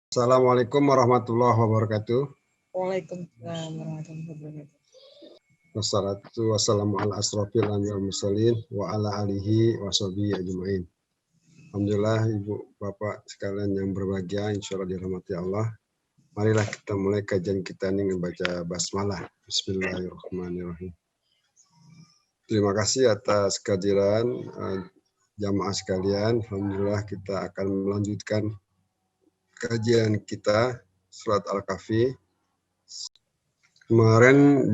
Assalamualaikum warahmatullahi wabarakatuh. Waalaikumsalam warahmatullahi wabarakatuh. Wassalatu wassalamu ala asrofil anbiya'i wal mursalin wa ala alihi wa sahbihi ajmain. Alhamdulillah Ibu Bapak sekalian yang berbahagia, insyaallah dirahmati Allah. Marilah kita mulai kajian kita ini dengan baca basmalah. Bismillahirrahmanirrahim. Terima kasih atas kehadiran jamaah sekalian. Alhamdulillah kita akan melanjutkan kajian kita surat Al-Kahfi. Kemarin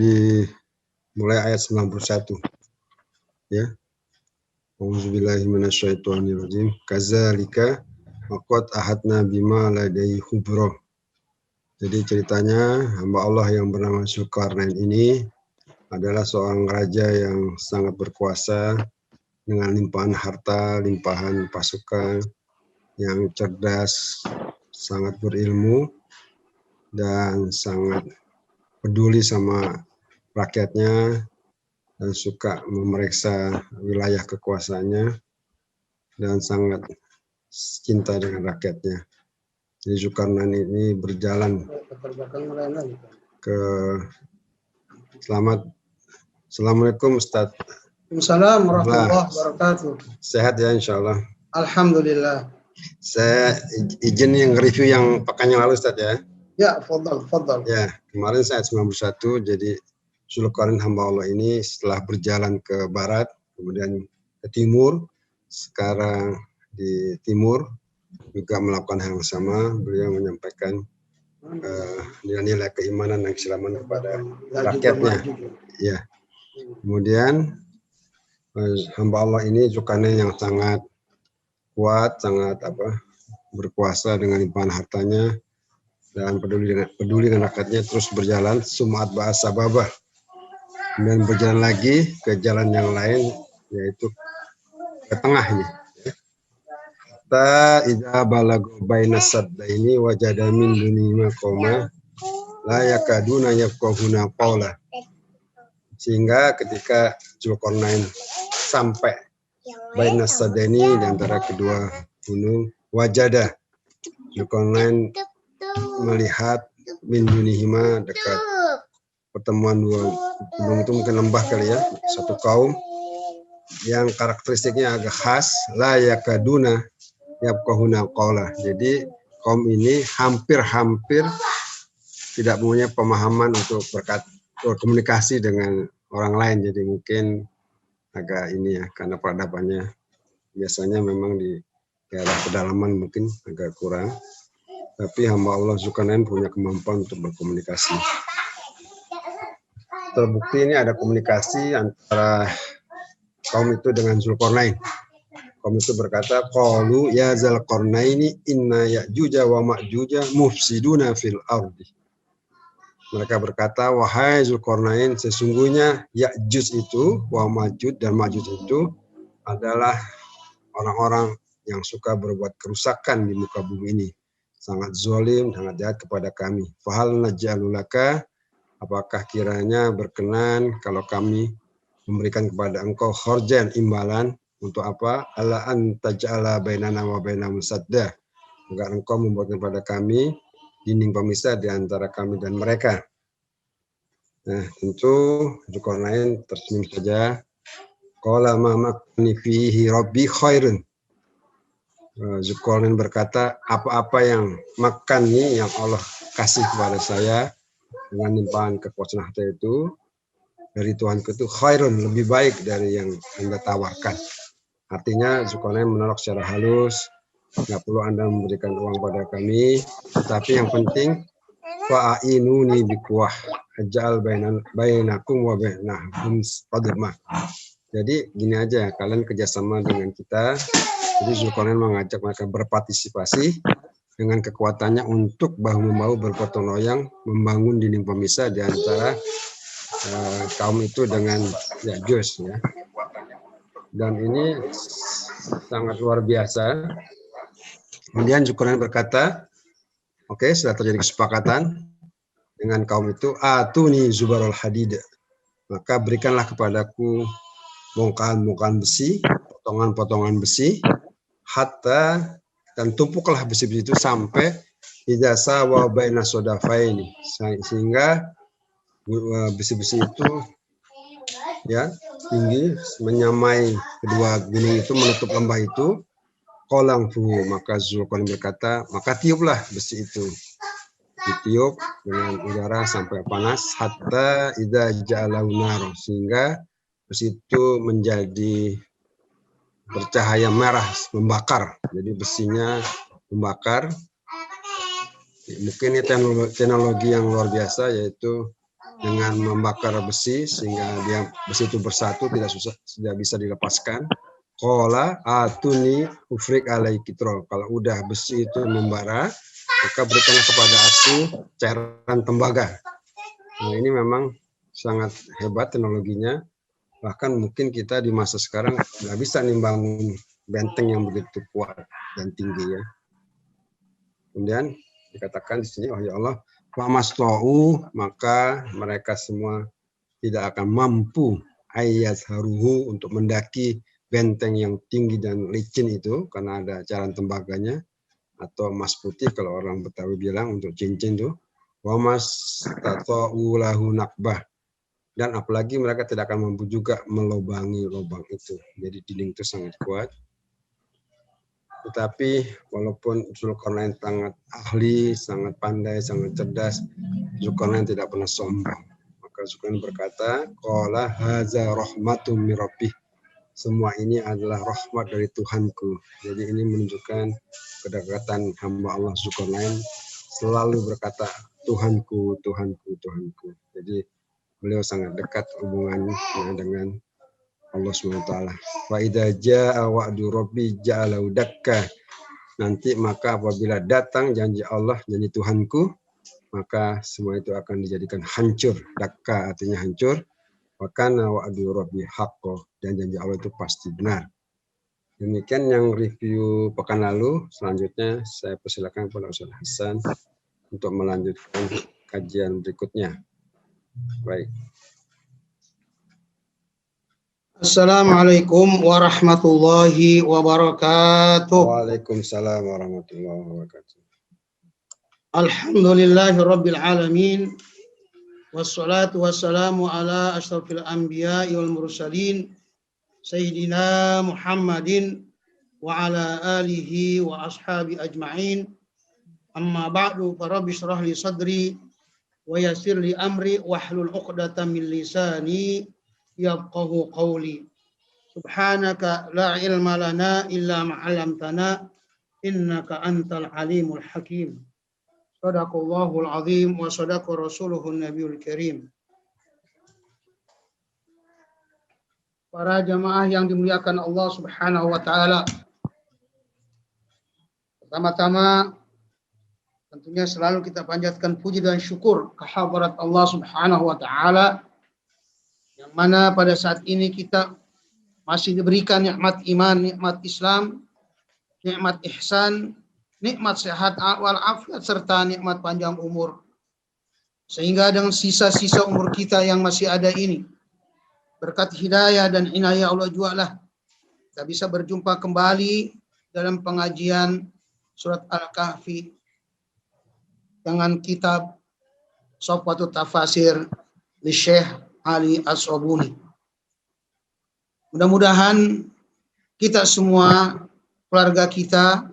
mulai ayat 91. Ya. Auzubillahi minasyaitonirrajim. Kadzalika waqad ahadna bima ladai khubra. Jadi ceritanya hamba Allah yang bernama Zulkarnain ini adalah seorang raja yang sangat berkuasa dengan limpahan harta, limpahan pasukan, yang cerdas, sangat berilmu, dan sangat peduli sama rakyatnya, dan suka memeriksa wilayah kekuasaannya, dan sangat cinta dengan rakyatnya. Jadi Zulkarnain ini berjalan ke Assalamualaikum Ustaz. Waalaikumsalam warahmatullahi wabarakatuh. Sehat ya insyaallah. Alhamdulillah. Saya izin yang review yang pekan yang lalu Ustaz ya. Ya, fadal. Ya, kemarin saya 91, jadi Zulkarnain hamba Allah ini setelah berjalan ke barat, kemudian ke timur, sekarang di timur juga melakukan hal yang sama. Beliau menyampaikan nilai-nilai keimanan dan keislaman kepada rakyatnya. Ya. Kemudian hamba Allah ini Zulkarnain yang sangat kuat, sangat berkuasa dengan limpahan hartanya dan peduli dengan rakyatnya, terus berjalan sumat bahasa babah, kemudian berjalan lagi ke jalan yang lain, yaitu ke tengahnya. Ta idza balagu baina saddaini wajada min dunihima qauma la yakaduna yafqahuna qawla. Sehingga ketika Zulkarnain sampai baina saddaini, di antara kedua gunung, wajada, Zulkarnain melihat min dunihima, dekat pertemuan dua gunung itu, mungkin lembah kali ya, satu kaum yang karakteristiknya agak khas, la yakaduna yafqahuna qawla. Jadi kaum ini hampir tidak punya pemahaman untuk berkomunikasi dengan orang lain. Jadi mungkin agak ini ya, karena peradabannya biasanya memang di daerah pedalaman mungkin agak kurang. Tapi hamba Allah Zulkarnain punya kemampuan untuk berkomunikasi. Terbukti ini ada komunikasi antara kaum itu dengan Zulkarnain. Kaum itu berkata, qalu ya Zulkarnaini inna ya'juja wa ma'juja mufsiduna fil ardi. Mereka berkata, wahai Zulkarnain, sesungguhnya Ya'juj itu, wa Ma'juj dan Ma'juj itu adalah orang-orang yang suka berbuat kerusakan di muka bumi ini. Sangat zalim, sangat jahat kepada kami. Fahal naj'alulaka, apakah kiranya berkenan kalau kami memberikan kepada engkau khorjan, imbalan, untuk apa? Ala an taj'ala bainana wa bainahum sadda, agar engkau membuat kepada kami dinding pemisah di antara kami dan mereka. Nah, tentu Zulkarnain tersenyum saja. Qala ma makni fihi rabbi khairun. Zulkarnain berkata, apa-apa yang makani, yang Allah kasih kepada saya dengan limpahan kekuasaan harta itu dari Tuhanku itu khairun, lebih baik dari yang Anda tawarkan. Artinya Zulkarnain menolak secara halus, nggak perlu Anda memberikan uang pada kami, tapi yang penting fa'inuni biquwah ajal bainakum wa bainahum qadma. Jadi gini aja, kalian kerjasama dengan kita. Jadi Zulkarnain mengajak mereka berpartisipasi dengan kekuatannya untuk bahu-membahu bergotong royong membangun dinding pemisah di antara kaum itu dengan Ya'juj ya. Dan ini sangat luar biasa. Kemudian Zulkarnain berkata, oke, setelah terjadi kesepakatan dengan kaum itu, atuni zubarul hadid, maka berikanlah kepadaku bongkahan-bongkahan besi, potongan-potongan besi, hatta, dan tumpuklah besi-besi itu sampai idza sawa baina sodafaini, sehingga besi-besi itu ya tinggi menyamai kedua gunung itu, menutup lembah itu. Qalang fu, maka Zulkarnain berkata, maka tiuplah besi itu, ditiup dengan udara sampai panas, hatta idza ja'alahu nar, sehingga besi itu menjadi bercahaya merah, membakar. Jadi besinya membakar. Mungkin ini teknologi yang luar biasa, yaitu dengan membakar besi sehingga besi itu bersatu, tidak bisa dilepaskan. Qala atuni ufrik alaiki tro. Kalau udah besi itu membara, maka berikanlah kepada aku cairan tembaga. Nah, ini memang sangat hebat teknologinya. Bahkan mungkin kita di masa sekarang nggak bisa nimbangun benteng yang begitu kuat dan tinggi ya. Kemudian dikatakan di sini, oh ya Allah, famastau, maka mereka semua tidak akan mampu ayat haruhu, untuk mendaki benteng yang tinggi dan licin itu, karena ada cairan tembaganya atau emas putih kalau orang Betawi bilang, untuk cincin tuh. Wa mastata'u lahu nakbah, dan apalagi mereka tidak akan mampu juga melubangi lubang itu. Jadi dinding itu sangat kuat. Tetapi walaupun Zulkarnain sangat ahli, sangat pandai, sangat cerdas, Zulkarnain tidak pernah sombong. Maka Zulkarnain berkata, qala haza rahmatum min rabbih, semua ini adalah rahmat dari Tuhanku. Jadi ini menunjukkan kedekatan hamba Allah Zulkarnain, selalu berkata Tuhanku, Tuhanku, Tuhanku. Jadi beliau sangat dekat hubungannya dengan Allah SWT. Wa idza jaa wa'du rabbi ja'alahu dakka. Nanti maka apabila datang janji Allah, janji Tuhanku, maka semua itu akan dijadikan hancur. Dakka artinya hancur. Wa kana wa'du rabbi haqqo, dan janji Allah itu pasti benar. Demikian yang review pekan lalu. Selanjutnya saya persilakan kepada Ustaz Hasan untuk melanjutkan kajian berikutnya. Baik. Assalamualaikum warahmatullahi wabarakatuh. Waalaikumsalam warahmatullahi wabarakatuh. Alhamdulillahi rabbil alamin. Wassalatu wassalamu ala asyrafil anbiya'i wal mursalin. Sayyidina Muhammadin wa ala alihi wa ashabi ajma'in. Amma ba'du, farabbi syrah li sadri wa yassir li amri wahlul 'uqdatam min lisani yafqahu qawli. Subhanaka la ilma lana illa ma 'allamtana innaka antal alimul hakim. Shadaqallahul azim wa sadaqa rasuluhun nabiyul karim. Para jamaah yang dimuliakan Allah Subhanahu wa taala. Pertama-tama tentunya selalu kita panjatkan puji dan syukur kehadirat Allah Subhanahu wa taala, yang mana pada saat ini kita masih diberikan nikmat iman, nikmat Islam, nikmat ihsan, nikmat sehat walafiat, serta nikmat panjang umur. Sehingga dengan sisa-sisa umur kita yang masih ada ini, berkat hidayah dan inayah Allah jualah kita bisa berjumpa kembali dalam pengajian surat Al-Kahfi dengan kitab Sofwatut Tafasir di Syekh Ali As-Sobuni. Mudah-mudahan kita semua, keluarga kita,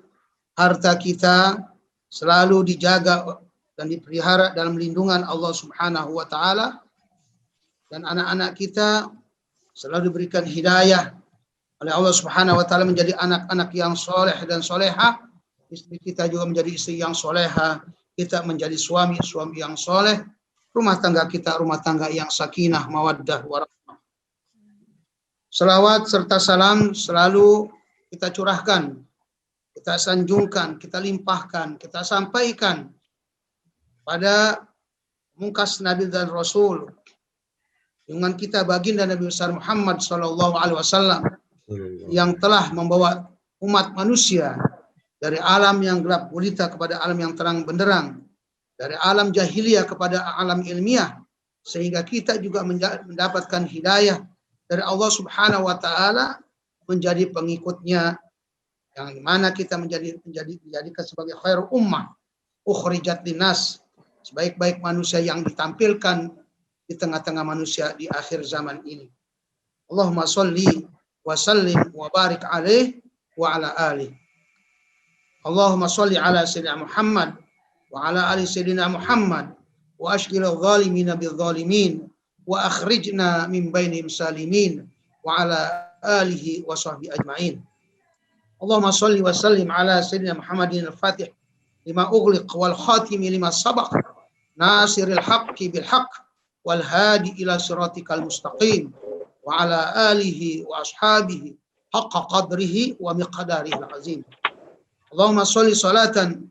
harta kita selalu dijaga dan dipelihara dalam lindungan Allah Subhanahu wa taala, dan anak-anak kita selalu diberikan hidayah oleh Allah Subhanahu wa taala menjadi anak-anak yang soleh dan soleha. Istri kita juga menjadi istri yang soleha, kita menjadi suami yang soleh, rumah tangga kita rumah tangga yang sakinah, mawaddah, warahmah. Selawat serta salam selalu kita curahkan, kita sanjungkan, kita limpahkan, kita sampaikan pada mungkas Nabi dan Rasul, dengan kita baginda Nabi besar Muhammad SAW, yang telah membawa umat manusia dari alam yang gelap gulita kepada alam yang terang benderang, dari alam jahiliyah kepada alam ilmiah, sehingga kita juga mendapatkan hidayah dari Allah Subhanahu wa taala menjadi pengikutnya, yang mana kita menjadikan sebagai khairul ummah, ukhrijat linnas, sebaik-baik manusia yang ditampilkan di tengah-tengah manusia di akhir zaman ini. Allahumma sholli wa sallim wa barik alaih wa ala alihi. Allahumma sholli ala sayyidina Muhammad wa ala ali sayyidina Muhammad wa ashghil adh-dhalimina bidh-dhalimin wa akhrijna min bainihim salimin wa ala alihi wa sahbihi ajma'in. Allahumma sholli wa sallim ala sayyidina Muhammadin al-Fatih lima ughliq wal khatimi lima sabaq nasiril haqqi bil haqq wal hadi ila siratikal mustaqim wa ala alihi wa ashabihi haqqa qadrihi wa miqdarihi al-azim. Allahumma sholli salatan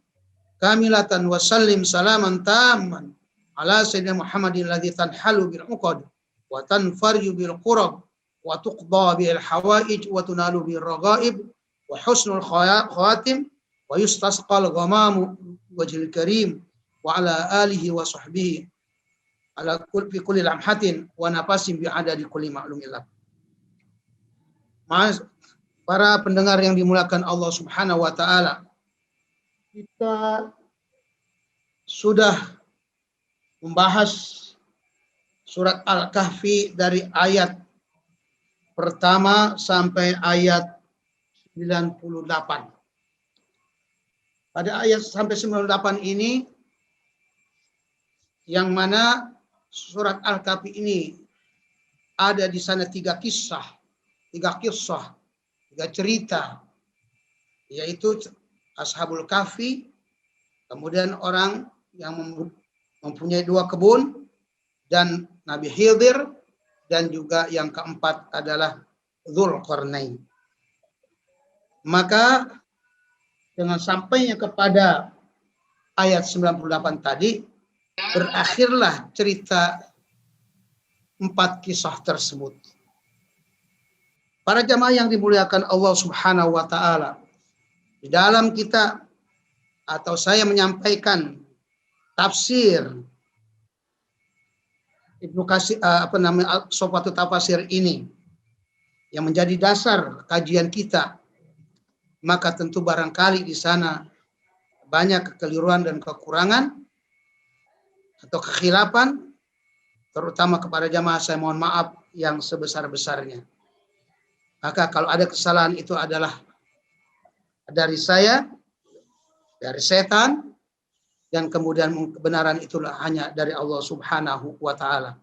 kamilatan wa sallim salaman tamman ala sayyidina Muhammadin alladhi tanhalu bil uqad wa tanfarju bil qurab wa tuqda bil hawaij wa tunalu bil raghaib wa husnul khawatim wa yustasqal ghamamu wajhil karim wa ala alihi wa sahbihi ala kulli kulli lamhatin wa nafasin bi adadi kulli ma'lumillah. Para pendengar yang dimuliakan Allah Subhanahu wa taala, kita sudah membahas surat Al-Kahfi dari ayat pertama sampai ayat 98. Pada ayat sampai 98 ini, yang mana surat Al-Kahfi ini ada di sana tiga cerita, yaitu Ashabul Kahfi, kemudian orang yang mempunyai 2 kebun, dan Nabi Khidir, dan juga yang keempat adalah Dzulqarnain. Maka dengan sampainya kepada ayat 98 tadi, berakhirlah cerita 4 kisah tersebut. Para jamaah yang dimuliakan Allah Subhanahu wa taala, di dalam kita atau saya menyampaikan tafsir Ibnu Katsir Sofatul Tafasir ini yang menjadi dasar kajian kita, maka tentu barangkali di sana banyak kekeliruan dan kekurangan atau kekhilafan, terutama kepada jamaah saya mohon maaf yang sebesar-besarnya. Maka kalau ada kesalahan itu adalah dari saya, dari setan, dan kemudian kebenaran itulah hanya dari Allah Subhanahu wa taala.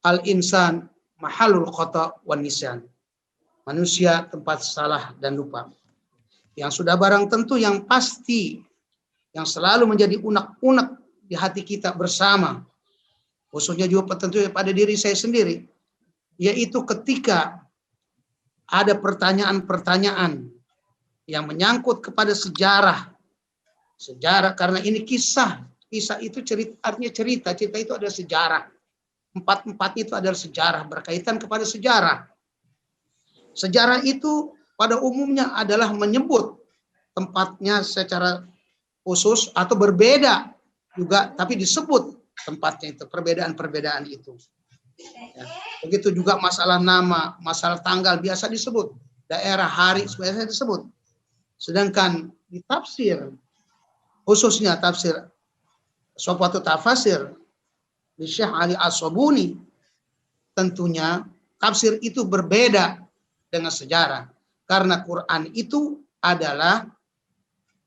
Al-insan mahallul khata' wan nisyan. Manusia tempat salah dan lupa. Yang sudah barang tentu yang pasti, yang selalu menjadi unek-unek di hati kita bersama, khususnya juga tentu pada diri saya sendiri, yaitu ketika ada pertanyaan-pertanyaan yang menyangkut kepada sejarah karena ini kisah itu cerita, artinya cerita itu adalah sejarah. 4 itu adalah sejarah, berkaitan kepada sejarah. Sejarah itu pada umumnya adalah menyebut tempatnya secara khusus atau berbeda juga, tapi disebut tempatnya itu, perbedaan-perbedaan itu. Ya. Begitu juga masalah nama, masalah tanggal biasa disebut, daerah, hari biasa disebut. Sedangkan di tafsir, khususnya tafsir Sofatul Tafasir di Syekh Ali As-Sabuni, tentunya tafsir itu berbeda dengan sejarah. Karena Quran itu adalah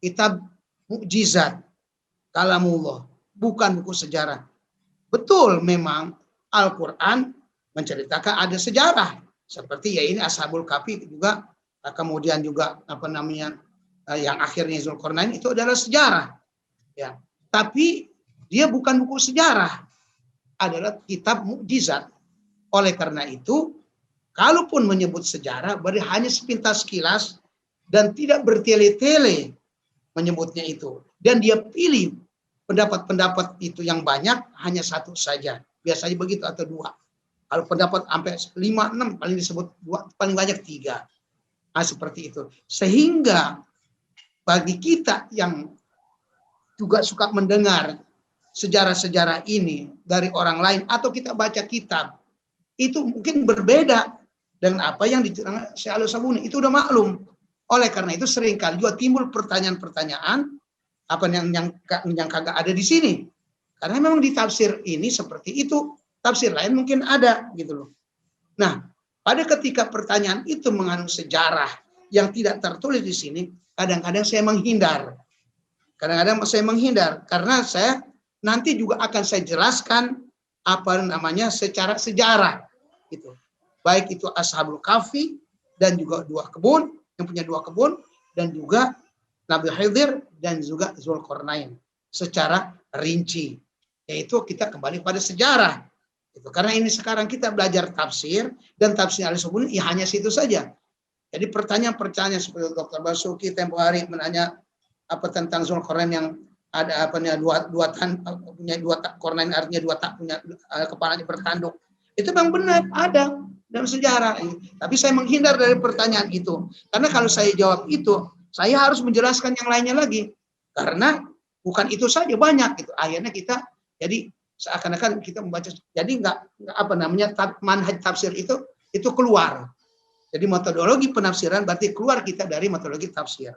kitab mukjizat, kalamullah, bukan buku sejarah. Betul memang Al-Quran menceritakan ada sejarah. Seperti ya ini Ashabul Kahfi juga, kemudian juga yang akhirnya Dzulqarnain itu adalah sejarah. Ya. Tapi dia bukan buku sejarah, adalah kitab mukjizat. Oleh karena itu, kalaupun menyebut sejarah, berarti hanya sepintas kilas dan tidak bertele-tele menyebutnya itu. Dan dia pilih pendapat-pendapat itu yang banyak hanya satu saja. Biasanya begitu atau 2. Kalau pendapat sampai 5, 6 paling disebut 2, paling banyak 3. Nah, seperti itu. Sehingga bagi kita yang juga suka mendengar sejarah-sejarah ini dari orang lain atau kita baca kitab, itu mungkin berbeda dengan apa yang diterangkan Syekh Al-Sabuni. Itu udah maklum. Oleh karena itu seringkali juga timbul pertanyaan-pertanyaan apa yang kagak ada di sini. Karena memang di tafsir ini seperti itu, tafsir lain mungkin ada gitu loh. Nah, pada ketika pertanyaan itu mengandung sejarah yang tidak tertulis di sini, kadang-kadang saya menghindar. Kadang-kadang saya menghindar karena saya nanti juga akan saya jelaskan apa namanya secara sejarah gitu. Baik itu Ashabul Kahfi dan juga dua kebun, yang punya dua kebun, dan juga Nabi Khidir dan juga Zulkarnain secara rinci. Yaitu kita kembali pada sejarah. Gitu. Karena ini sekarang kita belajar tafsir dan tafsir al-Sobuni ya hanya situ saja. Jadi pertanyaan-pertanyaan seperti Dr. Basuki tempo hari menanya apa tentang Zulkarnain yang ada apanya punya dua kornain artinya dua tak punya kepalanya bertanduk. Itu memang benar ada dalam sejarah. Tapi saya menghindar dari pertanyaan itu. Karena kalau saya jawab itu, saya harus menjelaskan yang lainnya lagi. Karena bukan itu saja banyak gitu. Akhirnya kita jadi seakan-akan kita membaca jadi nggak apa namanya manhaj tafsir itu keluar. Jadi metodologi penafsiran berarti keluar kita dari metodologi tafsir.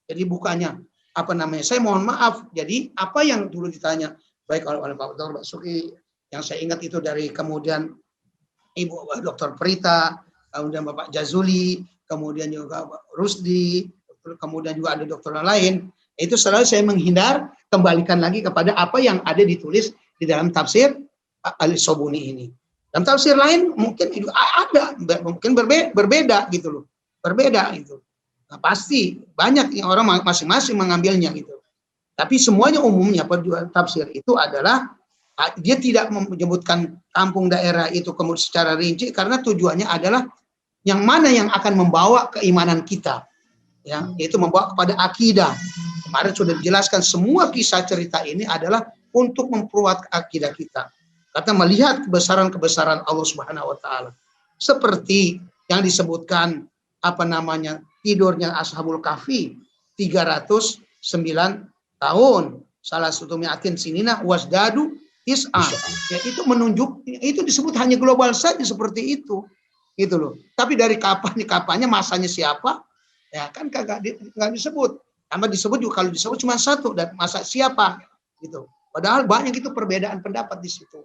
Jadi bukannya apa namanya saya mohon maaf. Jadi apa yang dulu ditanya baik oleh Pak Dr. Basuki yang saya ingat itu dari kemudian Ibu Dr. Prita, kemudian Bapak Jazuli, kemudian juga Rusdi, kemudian juga ada dokter lain. Itu selalu saya menghindar, kembalikan lagi kepada apa yang ada ditulis di dalam tafsir al-Sobuni ini. Dalam tafsir lain mungkin ada, mungkin berbeda gitu loh, berbeda gitu. Nah, pasti banyak yang orang masing-masing mengambilnya gitu. Tapi semuanya umumnya tafsir itu adalah dia tidak menyebutkan kampung daerah itu kemudian secara rinci karena tujuannya adalah yang mana yang akan membawa keimanan kita. Ya, yaitu membawa kepada akidah. Kemarin sudah dijelaskan semua kisah cerita ini adalah untuk memperkuat akidah kita. Karena melihat kebesaran-kebesaran Allah Subhanahu wa taala. Seperti yang disebutkan apa namanya tidurnya Ashabul Kahfi 309 tahun. Salah satu mi'atin sinina wasdadu is'an. Ya, itu menunjuk itu disebut hanya global saja seperti itu. Gitu loh. Tapi dari kapannya masanya siapa? Ya kan kagak disebut. Sama disebut juga kalau disebut cuma satu dan masa siapa gitu. Padahal banyak itu perbedaan pendapat di situ.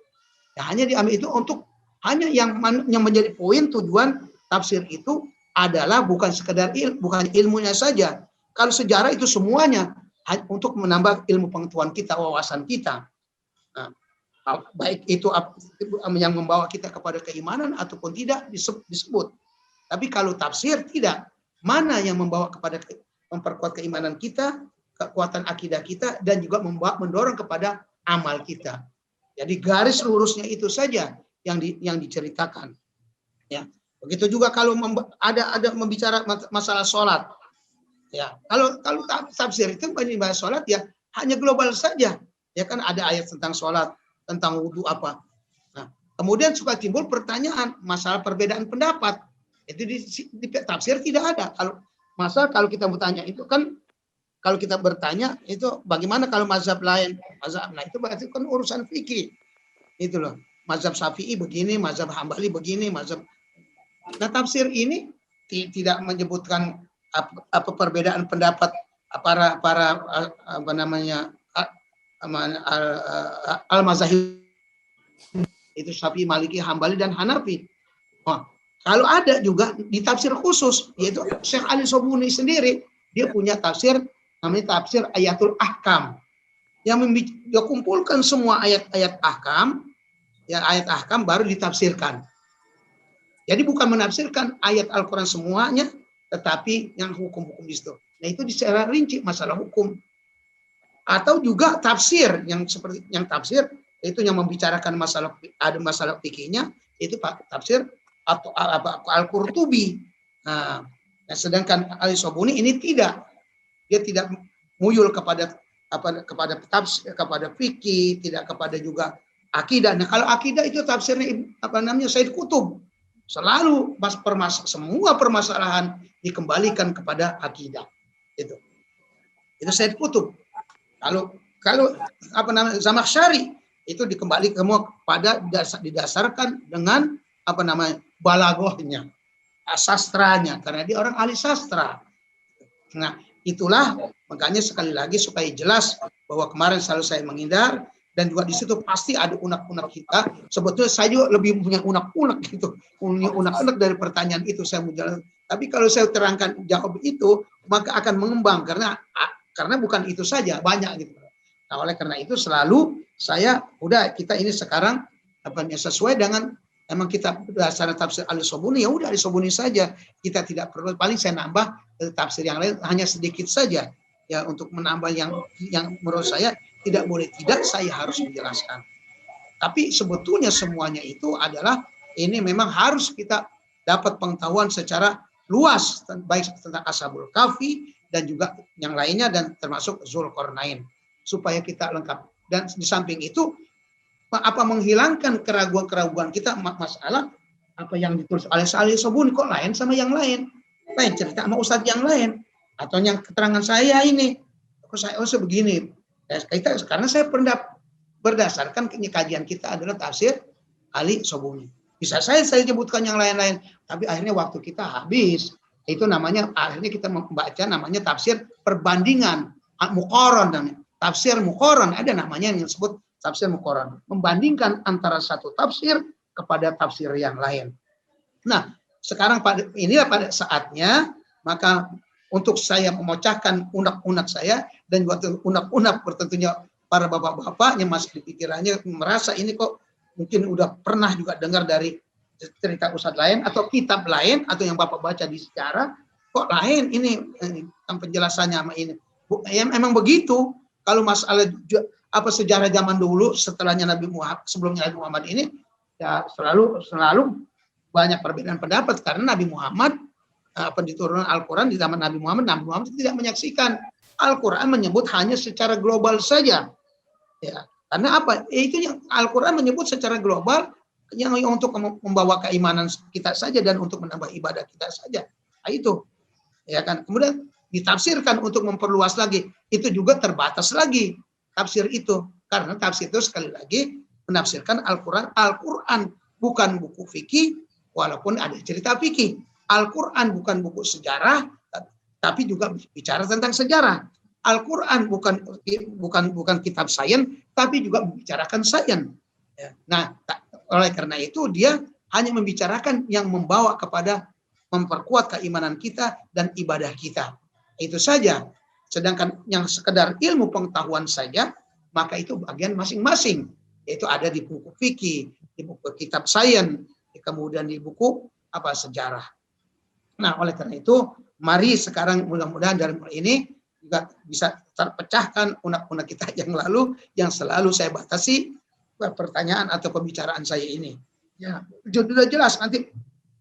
Ya, hanya diambil itu untuk hanya yang menjadi poin tujuan tafsir itu adalah bukan sekedar bukan ilmunya saja. Kalau sejarah itu semuanya untuk menambah ilmu pengetahuan kita, wawasan kita. Nah, baik itu yang membawa kita kepada keimanan ataupun tidak disebut. Tapi kalau tafsir tidak. Mana yang membawa kepada memperkuat keimanan kita, kekuatan akidah kita, dan juga mendorong kepada amal kita. Jadi garis lurusnya itu saja yang diceritakan. Ya, begitu juga kalau ada membicara masalah sholat. Ya, kalau tafsir itu bahas sholat ya hanya global saja. Ya kan ada ayat tentang sholat, tentang wudhu apa. Nah, kemudian suka timbul pertanyaan masalah perbedaan pendapat. Itu di tafsir tidak ada. Kalau kita bertanya itu kan kalau kita bertanya itu bagaimana kalau mazhab lain, nah itu berarti kan urusan fikih. Itu loh. Mazhab Syafi'i begini, mazhab Hambali begini, mazhab. Nah, tafsir ini tidak menyebutkan apa perbedaan pendapat para apa namanya al-mazahib itu Syafi'i, Maliki, Hambali dan Hanafi. Oh, kalau ada juga di tafsir khusus, yaitu Syekh Ali Sobuni sendiri, dia punya tafsir namanya tafsir Ayatul Ahkam, yang dia kumpulkan semua ayat-ayat ahkam, ya ayat ahkam baru ditafsirkan. Jadi bukan menafsirkan ayat Al-Quran semuanya, tetapi yang hukum-hukum di situ. Nah itu secara rinci masalah hukum. Atau juga tafsir yang seperti yang tafsir itu yang membicarakan masalah fikihnya, itu tafsir atau Al-Qurtubi. Nah, sedangkan Al-Sobuni ini tidak, dia tidak muyul kepada tafsir, kepada fikih, tidak kepada juga akidah. Nah, kalau akidah itu tafsirnya Said Qutb. Selalu semua permasalahan dikembalikan kepada akidah. Itu Said Qutb. Kalau Zamakhsyari itu dikembali semua pada didasarkan dengan balaghahnya, sastranya, karena dia orang ahli sastra. Nah, Itulah makanya sekali lagi supaya jelas bahwa kemarin selalu saya menghindar, dan juga di situ pasti ada unek-unek kita. Sebetulnya saya juga lebih punya unek-unek gitu, punya unek-unek dari pertanyaan itu saya mau jalan. Tapi kalau saya terangkan jawab itu, maka akan mengembang karena bukan itu saja, banyak gitu. Nah, oleh karena itu selalu saya kita ini sekarang sesuai dengan emang kita berdasarkan tafsir Al-Sobuni, ya udah Al-Sobuni saja. Kita tidak perlu, paling saya nambah tafsir yang lain hanya sedikit saja. Ya, untuk menambah yang menurut saya tidak boleh tidak, saya harus menjelaskan. Tapi sebetulnya semuanya itu adalah ini memang harus kita dapat pengetahuan secara luas, baik tentang Ashabul Kahfi dan juga yang lainnya, dan termasuk Zulkarnain, supaya kita lengkap. Dan di samping itu, menghilangkan keraguan-keraguan kita masalah apa yang ditulis oleh Al-Sobuni kok lain sama yang lain cerita sama ustadz yang lain, atau yang keterangan saya ini kok saya begini. Karena saya berdasarkan kajian kita adalah tafsir Al-Sobuni. Bisa saya sebutkan yang lain-lain, tapi akhirnya waktu kita habis. Itu namanya akhirnya kita membaca namanya tafsir perbandingan, muqaran, dan tafsir muqaran ada namanya yang disebut tafsir muqaran, membandingkan antara satu tafsir kepada tafsir yang lain. Nah, sekarang inilah pada saatnya maka untuk saya memecahkan unek-unek saya, dan buat unek-unek tentunya para bapak-bapak yang masih di pikirannya merasa ini kok mungkin udah pernah juga dengar dari cerita ustadz lain atau kitab lain atau yang bapak baca di sejarah, kok lain ini penjelasannya sama ini. Ya, memang begitu. Kalau masalah sejarah zaman dulu setelahnya Nabi Muhammad, sebelumnya Nabi Muhammad ini ya selalu banyak perbedaan pendapat, karena Nabi Muhammad diturunkan Al-Quran di zaman Nabi Muhammad tidak menyaksikan. Al-Quran menyebut hanya secara global saja. Ya, karena apa? Itu yang Al-Quran menyebut secara global yang untuk membawa keimanan kita saja dan untuk menambah ibadah kita saja. Nah, itu. Ya kan? Kemudian ditafsirkan untuk memperluas lagi. Itu juga terbatas lagi tafsir itu. Karena tafsir itu sekali lagi menafsirkan Al-Quran. Al-Quran bukan buku fikih, walaupun ada cerita fikih. Al-Quran bukan buku sejarah, tapi juga bicara tentang sejarah. Al-Quran bukan kitab sains, tapi juga membicarakan sains. Nah, oleh karena itu dia hanya membicarakan yang membawa kepada memperkuat keimanan kita dan ibadah kita. Itu saja. Sedangkan yang sekedar ilmu pengetahuan saja, maka itu bagian masing-masing. Yaitu ada di buku fikih, di buku kitab sains, kemudian di buku sejarah. Nah, oleh karena itu, mari sekarang mudah-mudahan dari mulai ini juga bisa terpecahkan unek-unek kita yang lalu, yang selalu saya batasi pertanyaan atau pembicaraan saya ini. Ya, sudah jelas, nanti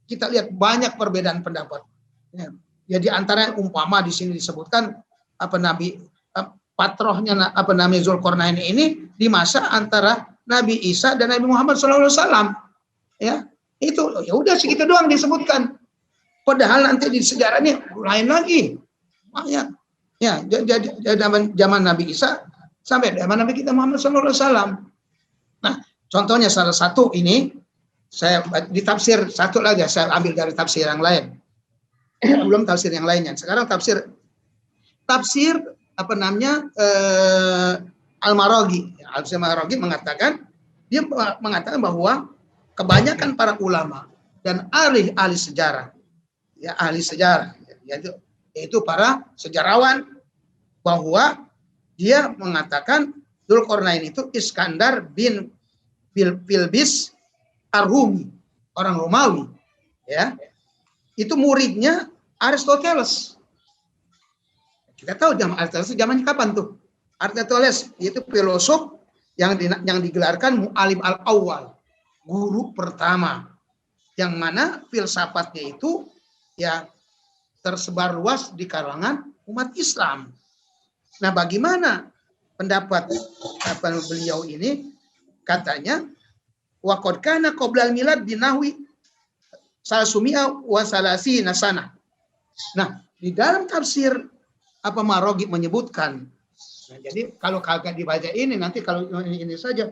kita lihat banyak perbedaan pendapat. Ya, di antara umpama di sini disebutkan patrohnya Zulkarnain ini di masa antara Nabi Isa dan Nabi Muhammad SAW. Ya, itu ya udah segitu doang disebutkan. Padahal nanti di sejarah ini lain lagi. Ya, zaman Nabi Isa sampai zaman Nabi kita Muhammad SAW. Nah, contohnya salah satu ini saya ditafsir satu lagi, saya ambil dari tafsir yang lain. Belum tafsir yang lainnya. Sekarang tafsir Al-Maraghi. Al-Maraghi mengatakan bahwa kebanyakan para ulama dan ahli sejarah, yaitu para sejarawan, bahwa dia mengatakan Zulkarnain itu Iskandar bin Bilqis Ar-Rumi, orang Romawi, ya. Itu muridnya Aristoteles. Kita tahu zaman Aristoteles zamannya kapan tuh? Aristoteles yaitu filosof yang digelarkan Mu'allim al-Awwal, guru pertama, yang mana filsafatnya itu ya tersebar luas di kalangan umat Islam. Nah, bagaimana pendapat beliau ini? Katanya waqad kana qoblal milad binahwi salasumia wa salasina sana. Nah, di dalam tafsir Maraghi menyebutkan. Nah, jadi kalau kagak dibaca ini, nanti kalau ini saja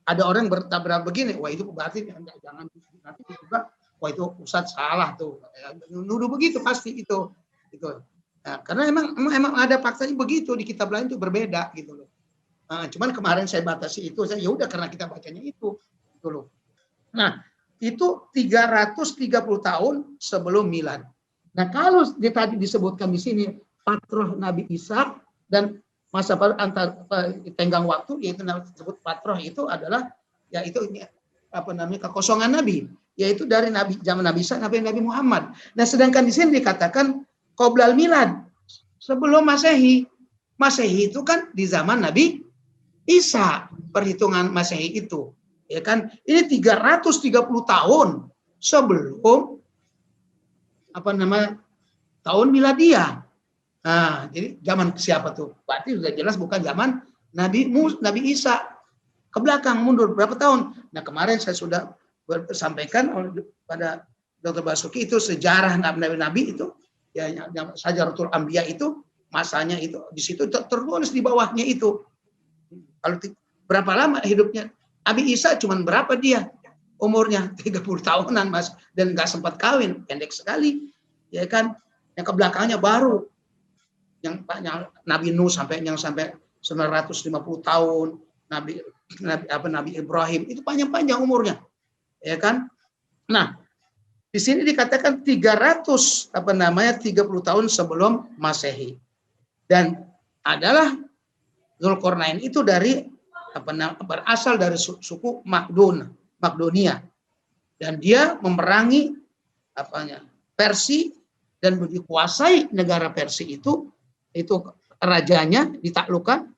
ada orang bertabrak begini, wah itu berarti jangan nanti juga, wah itu Ustadz salah tuh. Nuduh begitu pasti itu. Nah, karena emang ada faktanya begitu, di kitab lain itu berbeda gitu loh. Nah, cuman kemarin saya batasi itu, saya ya udah karena kita bacanya itu gitu loh. Nah, itu 330 tahun sebelum milad. Nah, kalau tadi disebutkan di sini patroh Nabi Isa dan masa antar tenggang waktu, yaitu disebut patroh itu adalah yaitu apa namanya kekosongan Nabi, yaitu dari Nabi zaman Nabi Isa sampai Nabi Muhammad. Nah, sedangkan di sini dikatakan qoblal milad, sebelum Masehi. Masehi itu kan di zaman Nabi Isa, perhitungan Masehi itu. Ya kan? Ini 330 tahun sebelum apa namanya? Tahun miladiah. Nah, jadi zaman siapa tuh? Berarti sudah jelas bukan zaman Nabi Isa. Ke belakang mundur berapa tahun? Nah, kemarin saya sudah sampaikan pada Dr. Basuki itu sejarah nabi-nabi itu ya Sajaratul Anbiya itu masanya itu di situ tertulis di bawahnya itu. Kalau berapa lama hidupnya Nabi Isa, cuman berapa dia umurnya? 30 tahunan, Mas, dan nggak sempat kawin, pendek sekali. Ya kan? Yang ke belakangnya baru yang Nabi Nuh sampai 950 tahun, Nabi Ibrahim itu panjang-panjang umurnya. Ya kan? Nah, di sini dikatakan 30 tahun sebelum Masehi. Dan adalah Zulkarnain itu dari berasal dari suku Makedonia. Dan dia memerangi Persia dan dikuasai negara Persia itu rajanya ditaklukkan,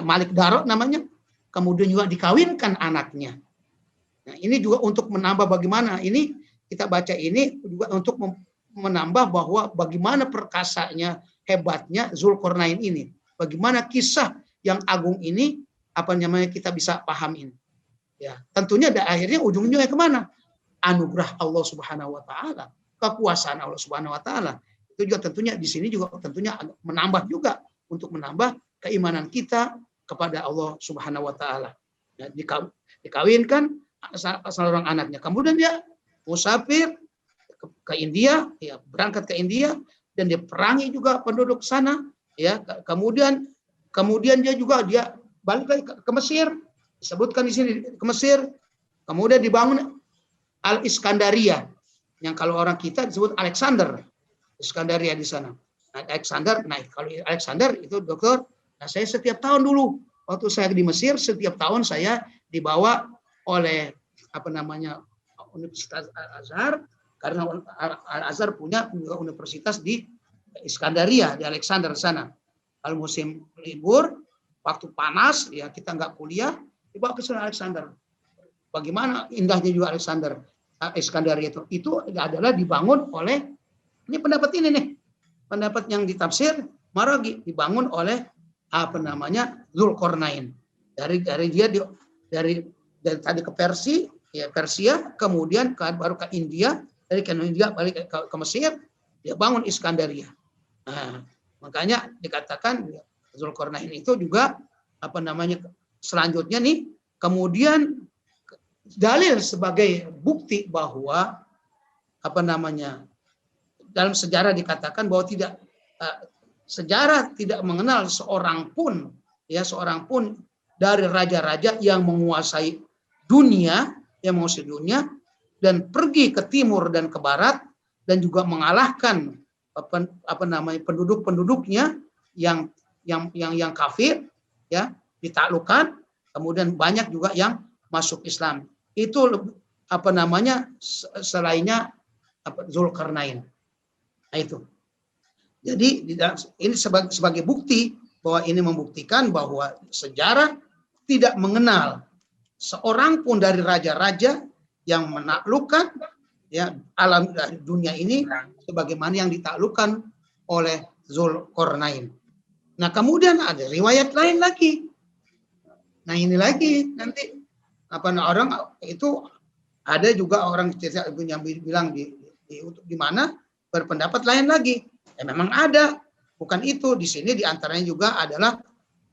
Malik Darok namanya, kemudian juga dikawinkan anaknya. Nah, ini juga untuk menambah bagaimana ini kita baca ini juga untuk menambah bahwa bagaimana perkasanya, hebatnya Zulkarnain ini, bagaimana kisah yang agung ini kita bisa pahamin. Ya, tentunya akhirnya ujung-ujungnya kemana? Anugerah Allah Subhanahu Wa Taala, kekuasaan Allah Subhanahu Wa Taala. Itu juga tentunya di sini juga tentunya menambah juga untuk menambah keimanan kita kepada Allah Subhanahu Wa Taala. Ya, dikawinkan seorang anaknya, kemudian dia musafir ke India, ya berangkat ke India dan dia perangi juga penduduk sana, ya kemudian dia juga balik lagi ke Mesir, disebutkan di sini ke Mesir, kemudian dibangun Al-Iskandaria, yang kalau orang kita disebut Alexander, Iskandaria di sana. Nah, kalau Alexander itu dokter, nah saya setiap tahun dulu waktu saya di Mesir, setiap tahun saya dibawa oleh Universitas Al-Azhar, karena Al-Azhar punya universitas di Iskandaria, di Alexander sana. Kalau musim libur, waktu panas, ya kita nggak kuliah, dibawa ke sana Alexander. Bagaimana indahnya juga Iskandaria itu adalah dibangun oleh, ini pendapat yang ditafsir Maraghi, dibangun oleh Zulkarnain. Dari tadi ke Persia, kemudian baru ke India, dari ke India balik ke Mesir, dia bangun Iskandaria. Nah, makanya dikatakan Zulkarnain itu juga selanjutnya nih, kemudian dalil sebagai bukti bahwa dalam sejarah dikatakan bahwa sejarah tidak mengenal seorang pun dari raja-raja yang menguasai dunia dan pergi ke timur dan ke barat dan juga mengalahkan penduduk-penduduknya yang kafir, ya ditaklukkan, kemudian banyak juga yang masuk Islam. Itu selainnya Zulkarnain. Nah, itu. Jadi ini sebagai bukti bahwa ini membuktikan bahwa sejarah tidak mengenal seorang pun dari raja-raja yang menaklukkan alam dunia ini sebagaimana yang ditaklukkan oleh Zulkarnain. Nah, kemudian ada riwayat lain lagi. Nah, ini lagi nanti orang itu ada juga orang yang bilang di mana berpendapat lain lagi. Ya memang ada, bukan itu. Di sini diantaranya juga adalah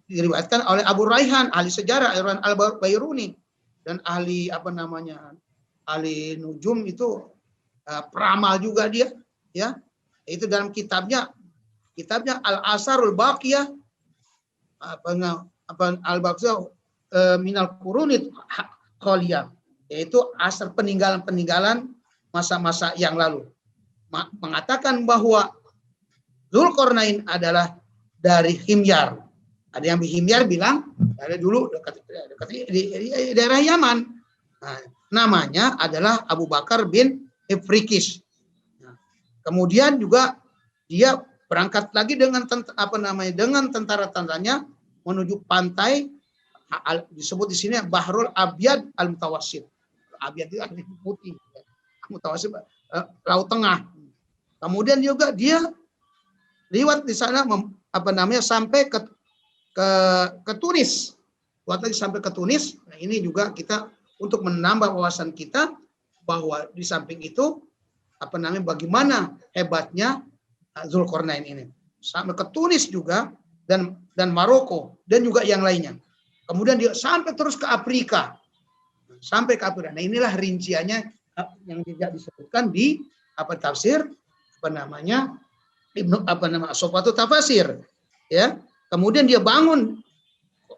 diriwayatkan oleh Abu Raihan, ahli sejarah Al-Bairuni, dan ahli ahli nujum itu peramal juga dia, ya. Itu dalam kitabnya kitabnya Al-Asarul Baqiyah Al-Baqiyah minal Qurunit Khaliyah, yaitu asar peninggalan-peninggalan masa-masa yang lalu. Mengatakan bahwa Zulkarnain adalah dari Himyar. Ada yang Himyar bilang dari dulu dekat di daerah Yaman. Nah, namanya adalah Abu Bakar bin Ifrikis. Nah, kemudian juga dia berangkat lagi dengan dengan tentara-tentaranya menuju pantai disebut di sini Bahrul Abyad Al-Mutawassit. Abyad itu artinya putih. Mutawassit Laut Tengah. Kemudian juga dia lewat di sana sampai ke Tunis. Waktu sampai ke Tunis, nah ini juga kita untuk menambah wawasan kita bahwa di samping itu bagaimana hebatnya Zulkarnain ini. Sampai ke Tunis juga dan Maroko dan juga yang lainnya. Kemudian dia sampai terus ke Afrika. Sampai ke Afrika. Nah, inilah rinciannya yang tidak disebutkan di tafsir Sofatul Tafasir, ya. Kemudian dia bangun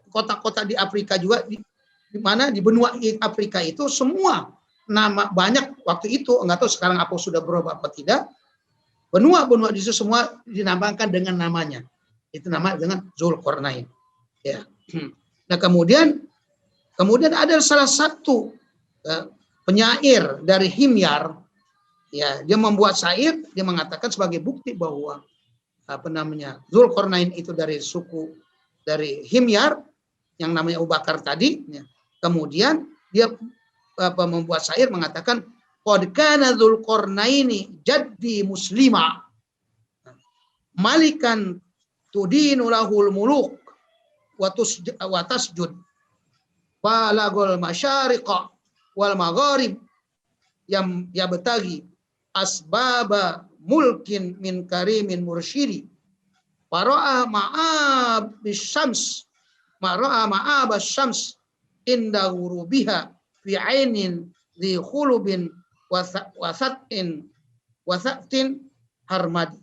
kota-kota di Afrika juga di mana di benua Afrika itu semua nama banyak waktu itu, enggak tahu sekarang apa sudah berubah apa tidak. Benua-benua di situ semua dinamakan dengan namanya. Itu nama dengan Zulkarnain. Ya. Nah, kemudian ada salah satu penyair dari Himyar. Ya, dia membuat syair, dia mengatakan sebagai bukti bahwa Zulkarnain itu dari suku dari Himyar yang namanya Abu Bakar tadi. Ya. Kemudian dia membuat syair mengatakan qad kana Zulkarnaini jaddi muslima malikan tudinu lahul muluk wa tasjud balagul masyariqa wal magharib yang yabtagi asbaba mulkin min karimin mursyidi para'a ma'ab syams inda ghurubiha fi ainin di khulubin wasatin harmadi.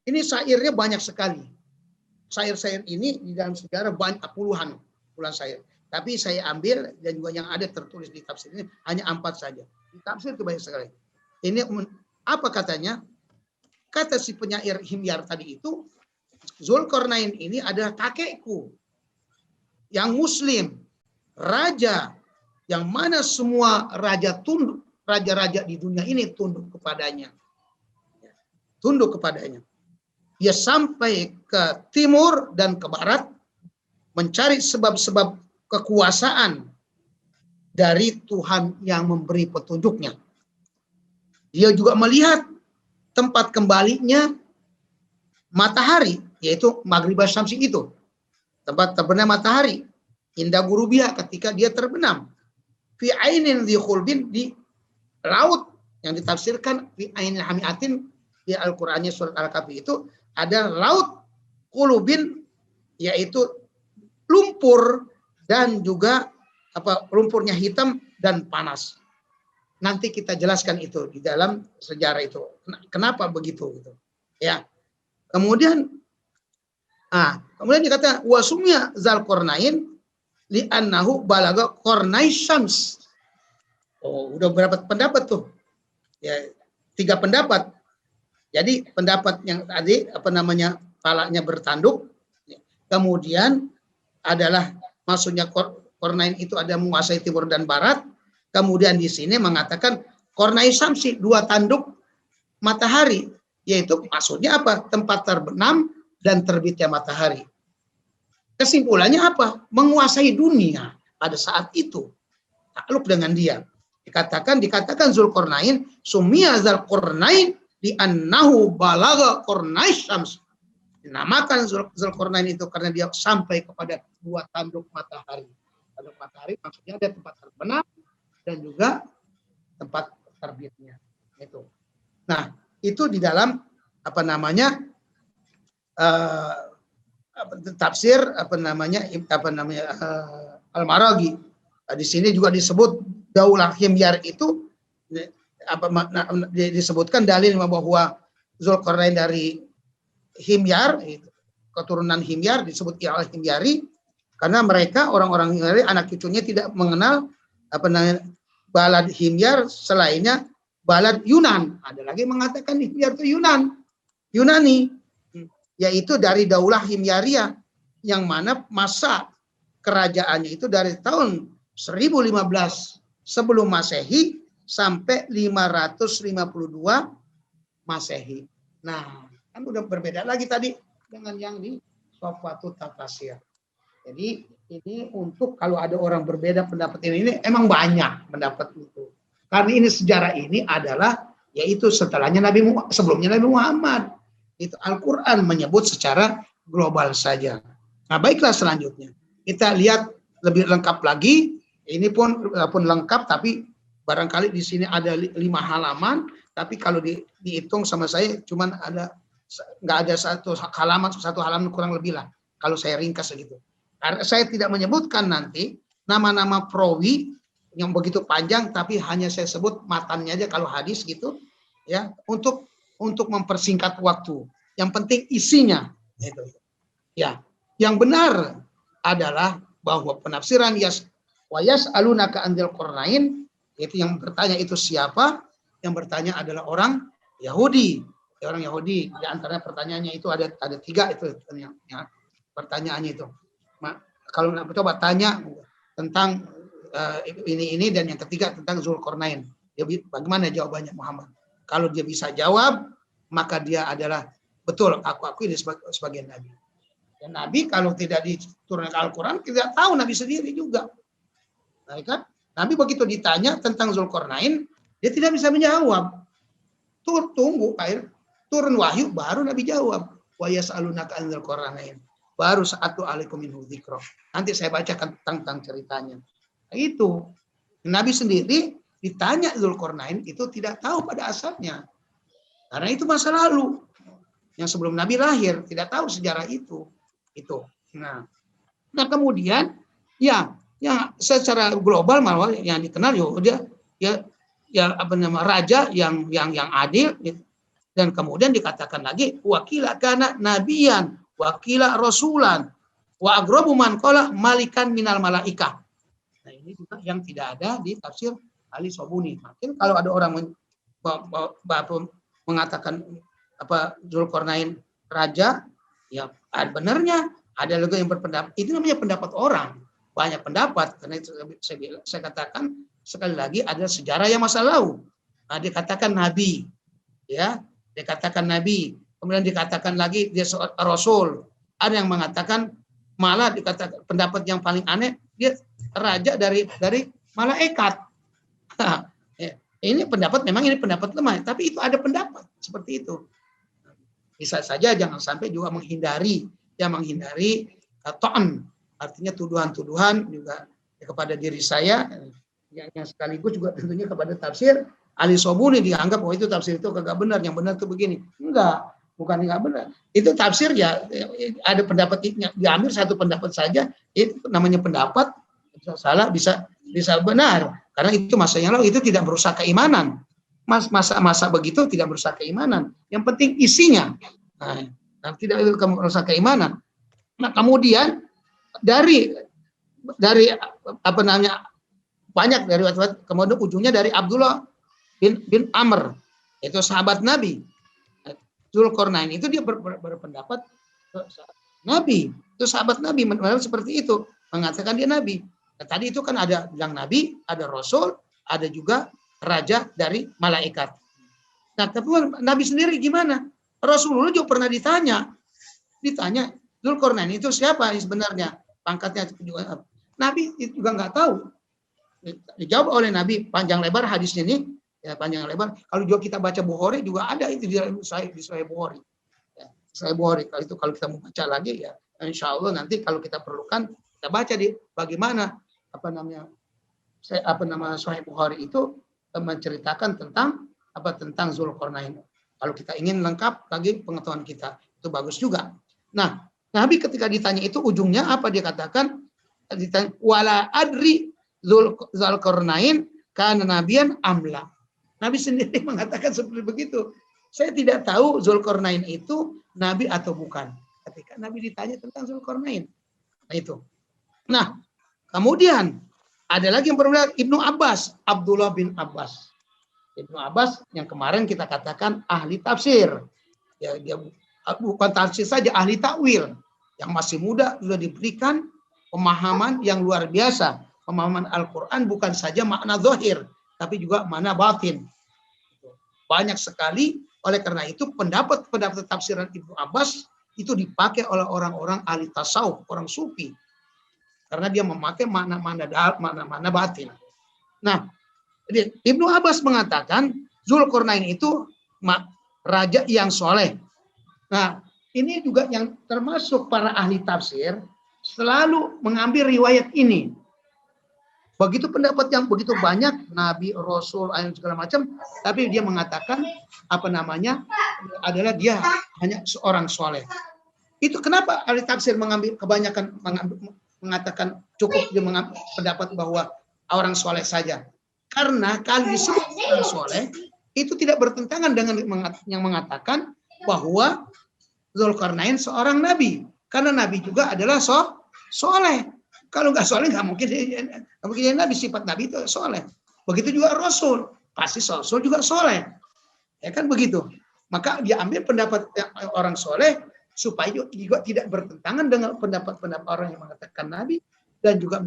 Ini syairnya banyak sekali. Syair-syair ini di dalam sejarah banyak puluhan syair. Tapi saya ambil dan juga yang ada tertulis di tafsir ini hanya 4 saja. Di tafsir itu banyak sekali. Ini apa katanya? Kata si penyair Himyar tadi itu, Zulkarnain ini adalah kakekku yang muslim, raja yang mana semua raja tunduk, raja-raja di dunia ini tunduk kepadanya. Tunduk kepadanya. Dia sampai ke timur dan ke barat mencari sebab-sebab kekuasaan dari Tuhan yang memberi petunjuknya. Dia juga melihat tempat kembalinya matahari, yaitu Maghribah Syamsi itu. Tempat terbenam matahari. Indah Gurubiyah ketika dia terbenam. Fi ainin di khulbin, di laut yang ditafsirkan fi ainin hamiatin di Al-Qur'annya surat Al-Kahfi itu ada laut qulubin, yaitu lumpur dan juga lumpurnya hitam dan panas. Nanti kita jelaskan itu di dalam sejarah itu. Kenapa begitu gitu. Ya. Kemudian dikatakan wasumya Zulkarnain li annahu balaga qarnai syams. Oh, udah berapa pendapat tuh? Ya, 3 pendapat. Jadi pendapat yang tadi palanya bertanduk. Kemudian adalah maksudnya Qarnain itu ada menguasai timur dan barat. Kemudian di sini mengatakan Qarnai Syamsi, 2 tanduk matahari, yaitu maksudnya apa? Tempat terbenam dan terbitnya matahari. Kesimpulannya apa? Menguasai dunia pada saat itu. Takluk dengan dia. Dikatakan Zulkarnain, sumia Zulkarnain di annahu balagha Qarnai Syams. Dinamakan Zulkarnain itu karena dia sampai kepada 2 tanduk matahari. Tanduk matahari maksudnya ada tempat terbenam dan juga tempat terbitnya. Itu. Nah, itu di dalam tafsir Al-Maraghi. Di sini juga disebut Daulah Himyar itu disebutkan dalil bahwa Zulkarnain dari Himyar, keturunan Himyar disebut Himyari karena mereka orang-orang Himyari anak cucunya tidak mengenal apa namanya balad Himyar selainnya balad Yunan. Ada lagi mengatakan Himyar itu Yunani, yaitu dari Daulah Himyaria yang mana masa kerajaannya itu dari tahun 1015 sebelum Masehi sampai 552 Masehi. Nah, kan udah berbeda lagi tadi dengan yang di Sofatut Tafasir. Jadi ini untuk kalau ada orang berbeda pendapat ini emang banyak pendapat itu. Karena ini sejarah ini adalah yaitu sebelumnya Nabi Muhammad. Itu Al-Qur'an menyebut secara global saja. Nah, baiklah selanjutnya. Kita lihat lebih lengkap lagi. Ini pun lengkap tapi barangkali di sini ada 5 halaman, tapi kalau dihitung sama saya cuman nggak ada satu halaman kurang lebih lah kalau saya ringkas segitu. Karena saya tidak menyebutkan nanti nama-nama perawi yang begitu panjang, tapi hanya saya sebut matannya aja kalau hadis gitu ya untuk mempersingkat waktu. Yang penting isinya itu. Ya, yang benar adalah bahwa penafsiran yas'alunaka anil Qur'ain itu yang bertanya itu siapa? Yang bertanya adalah orang Yahudi. Orang Yahudi. Di antara pertanyaannya itu ada 3 itu yang pertanyaannya itu. Kalau coba tanya tentang ini dan yang ketiga tentang Zulkarnain. Bagaimana jawabannya Muhammad? Kalau dia bisa jawab, maka dia adalah betul aku akui dia sebagai nabi. Dan nabi kalau tidak diturunkan Al-Qur'an tidak tahu nabi sendiri juga. Nah, kan? Nabi begitu ditanya tentang Zulkarnain, dia tidak bisa menjawab. Tunggu turun wahyu baru Nabi jawab. Wa yas'alunaka anil Qur'ain. Baru sa'atu alaikum minhu dzikra. Nanti saya bacakan tentang ceritanya. Nah, itu. Nabi sendiri ditanya Zulkarnain itu tidak tahu pada asalnya. Karena itu masa lalu. Yang sebelum Nabi lahir tidak tahu sejarah itu. Itu. Nah kemudian yang secara global malah yang dikenal raja yang adil gitu. Dan kemudian dikatakan lagi wakila kana nabiyan wakila rasulan wa agrobu man qala malikan minal malaikah. Nah ini juga yang tidak ada di tafsir Ali Sobuni. Makin kalau ada orang mengatakan Zulkarnain raja, ya benarnya ada juga yang berpendapat itu namanya pendapat orang. Banyak pendapat karena itu saya katakan sekali lagi ada sejarah yang masa lalu. Nah, dikatakan nabi, ya, dikatakan nabi, kemudian dikatakan lagi dia rasul. Ada yang mengatakan malah dikatakan pendapat yang paling aneh dia raja dari malaikat. Ini pendapat memang ini pendapat lemah, tapi itu ada pendapat seperti itu. Bisa saja jangan sampai juga menghindari ta'an. Artinya tuduhan-tuduhan juga kepada diri saya yang sekaligus juga tentunya kepada tafsir Ali Sobuni dianggap bahwa itu tafsir itu kagak benar, yang benar itu begini. Enggak, bukan enggak benar. Itu tafsir ya ada pendapat diambil satu pendapat saja, itu namanya pendapat bisa salah bisa benar. Karena itu masa yang lalu itu tidak merusak keimanan. Masa begitu tidak merusak keimanan. Yang penting isinya. Nah, tidak merusak keimanan. Nah, kemudian dari banyak dari kemudian ujungnya dari Abdullah bin Amr, itu sahabat Nabi. Zulkarnain itu dia berpendapat Nabi, itu sahabat Nabi seperti itu, mengatakan dia Nabi. Nah, tadi itu kan ada bilang Nabi, ada Rasul, ada juga raja dari malaikat. Nah, tapi Nabi sendiri gimana? Rasulullah juga pernah ditanya Zulkarnain itu siapa sebenarnya? Pangkatnya juga. Nabi juga nggak tahu. Dijawab oleh Nabi panjang lebar hadisnya ini, ya panjang lebar. Kalau juga kita baca Bukhari juga ada itu di Sahih Bukhari. Ya, Sahih Bukhari kalau kita mau baca lagi ya, insya Allah nanti kalau kita perlukan kita baca di bagaimana Sahih Bukhari itu menceritakan tentang Zulkarnain. Kalau kita ingin lengkap bagi pengetahuan kita itu bagus juga. Nah, Nabi ketika ditanya itu ujungnya apa dia katakan? Ditanya wala adri Zulkarnain kana nabiyan amla. Nabi sendiri mengatakan seperti begitu. Saya tidak tahu Zulkarnain itu nabi atau bukan. Ketika Nabi ditanya tentang Zulkarnain. Nah itu. Nah, kemudian ada lagi yang berbeda, Ibnu Abbas, Abdullah bin Abbas. Ibnu Abbas yang kemarin kita katakan ahli tafsir. Ya, dia bukan tafsir saja, ahli takwil. Yang masih muda sudah diberikan pemahaman yang luar biasa. Pemahaman Al-Quran bukan saja makna zahir, tapi juga makna batin. Banyak sekali, oleh karena itu pendapat tafsiran Ibnu Abbas itu dipakai oleh orang-orang ahli tasawuf, orang sufi. Karena dia memakai makna batin. Nah, Ibnu Abbas mengatakan Zulkarnain itu raja yang soleh. Nah, ini juga yang termasuk para ahli tafsir selalu mengambil riwayat ini. Begitu pendapat yang begitu banyak, Nabi, Rasul, ayat segala macam, tapi dia mengatakan adalah dia hanya seorang soleh. Itu kenapa ahli tafsir mengatakan cukup dia mengambil pendapat bahwa orang soleh saja. Karena kalau disebut orang soleh, itu tidak bertentangan dengan yang mengatakan bahwa Zulkarnain seorang nabi. Karena nabi juga adalah soleh. Kalau nggak soleh nggak mungkin jadi nabi. Sifat nabi itu soleh. Begitu juga rasul, pasti rasul juga soleh. Ya kan begitu. Maka dia ambil pendapat orang soleh supaya juga tidak bertentangan dengan pendapat-pendapat orang yang mengatakan nabi dan juga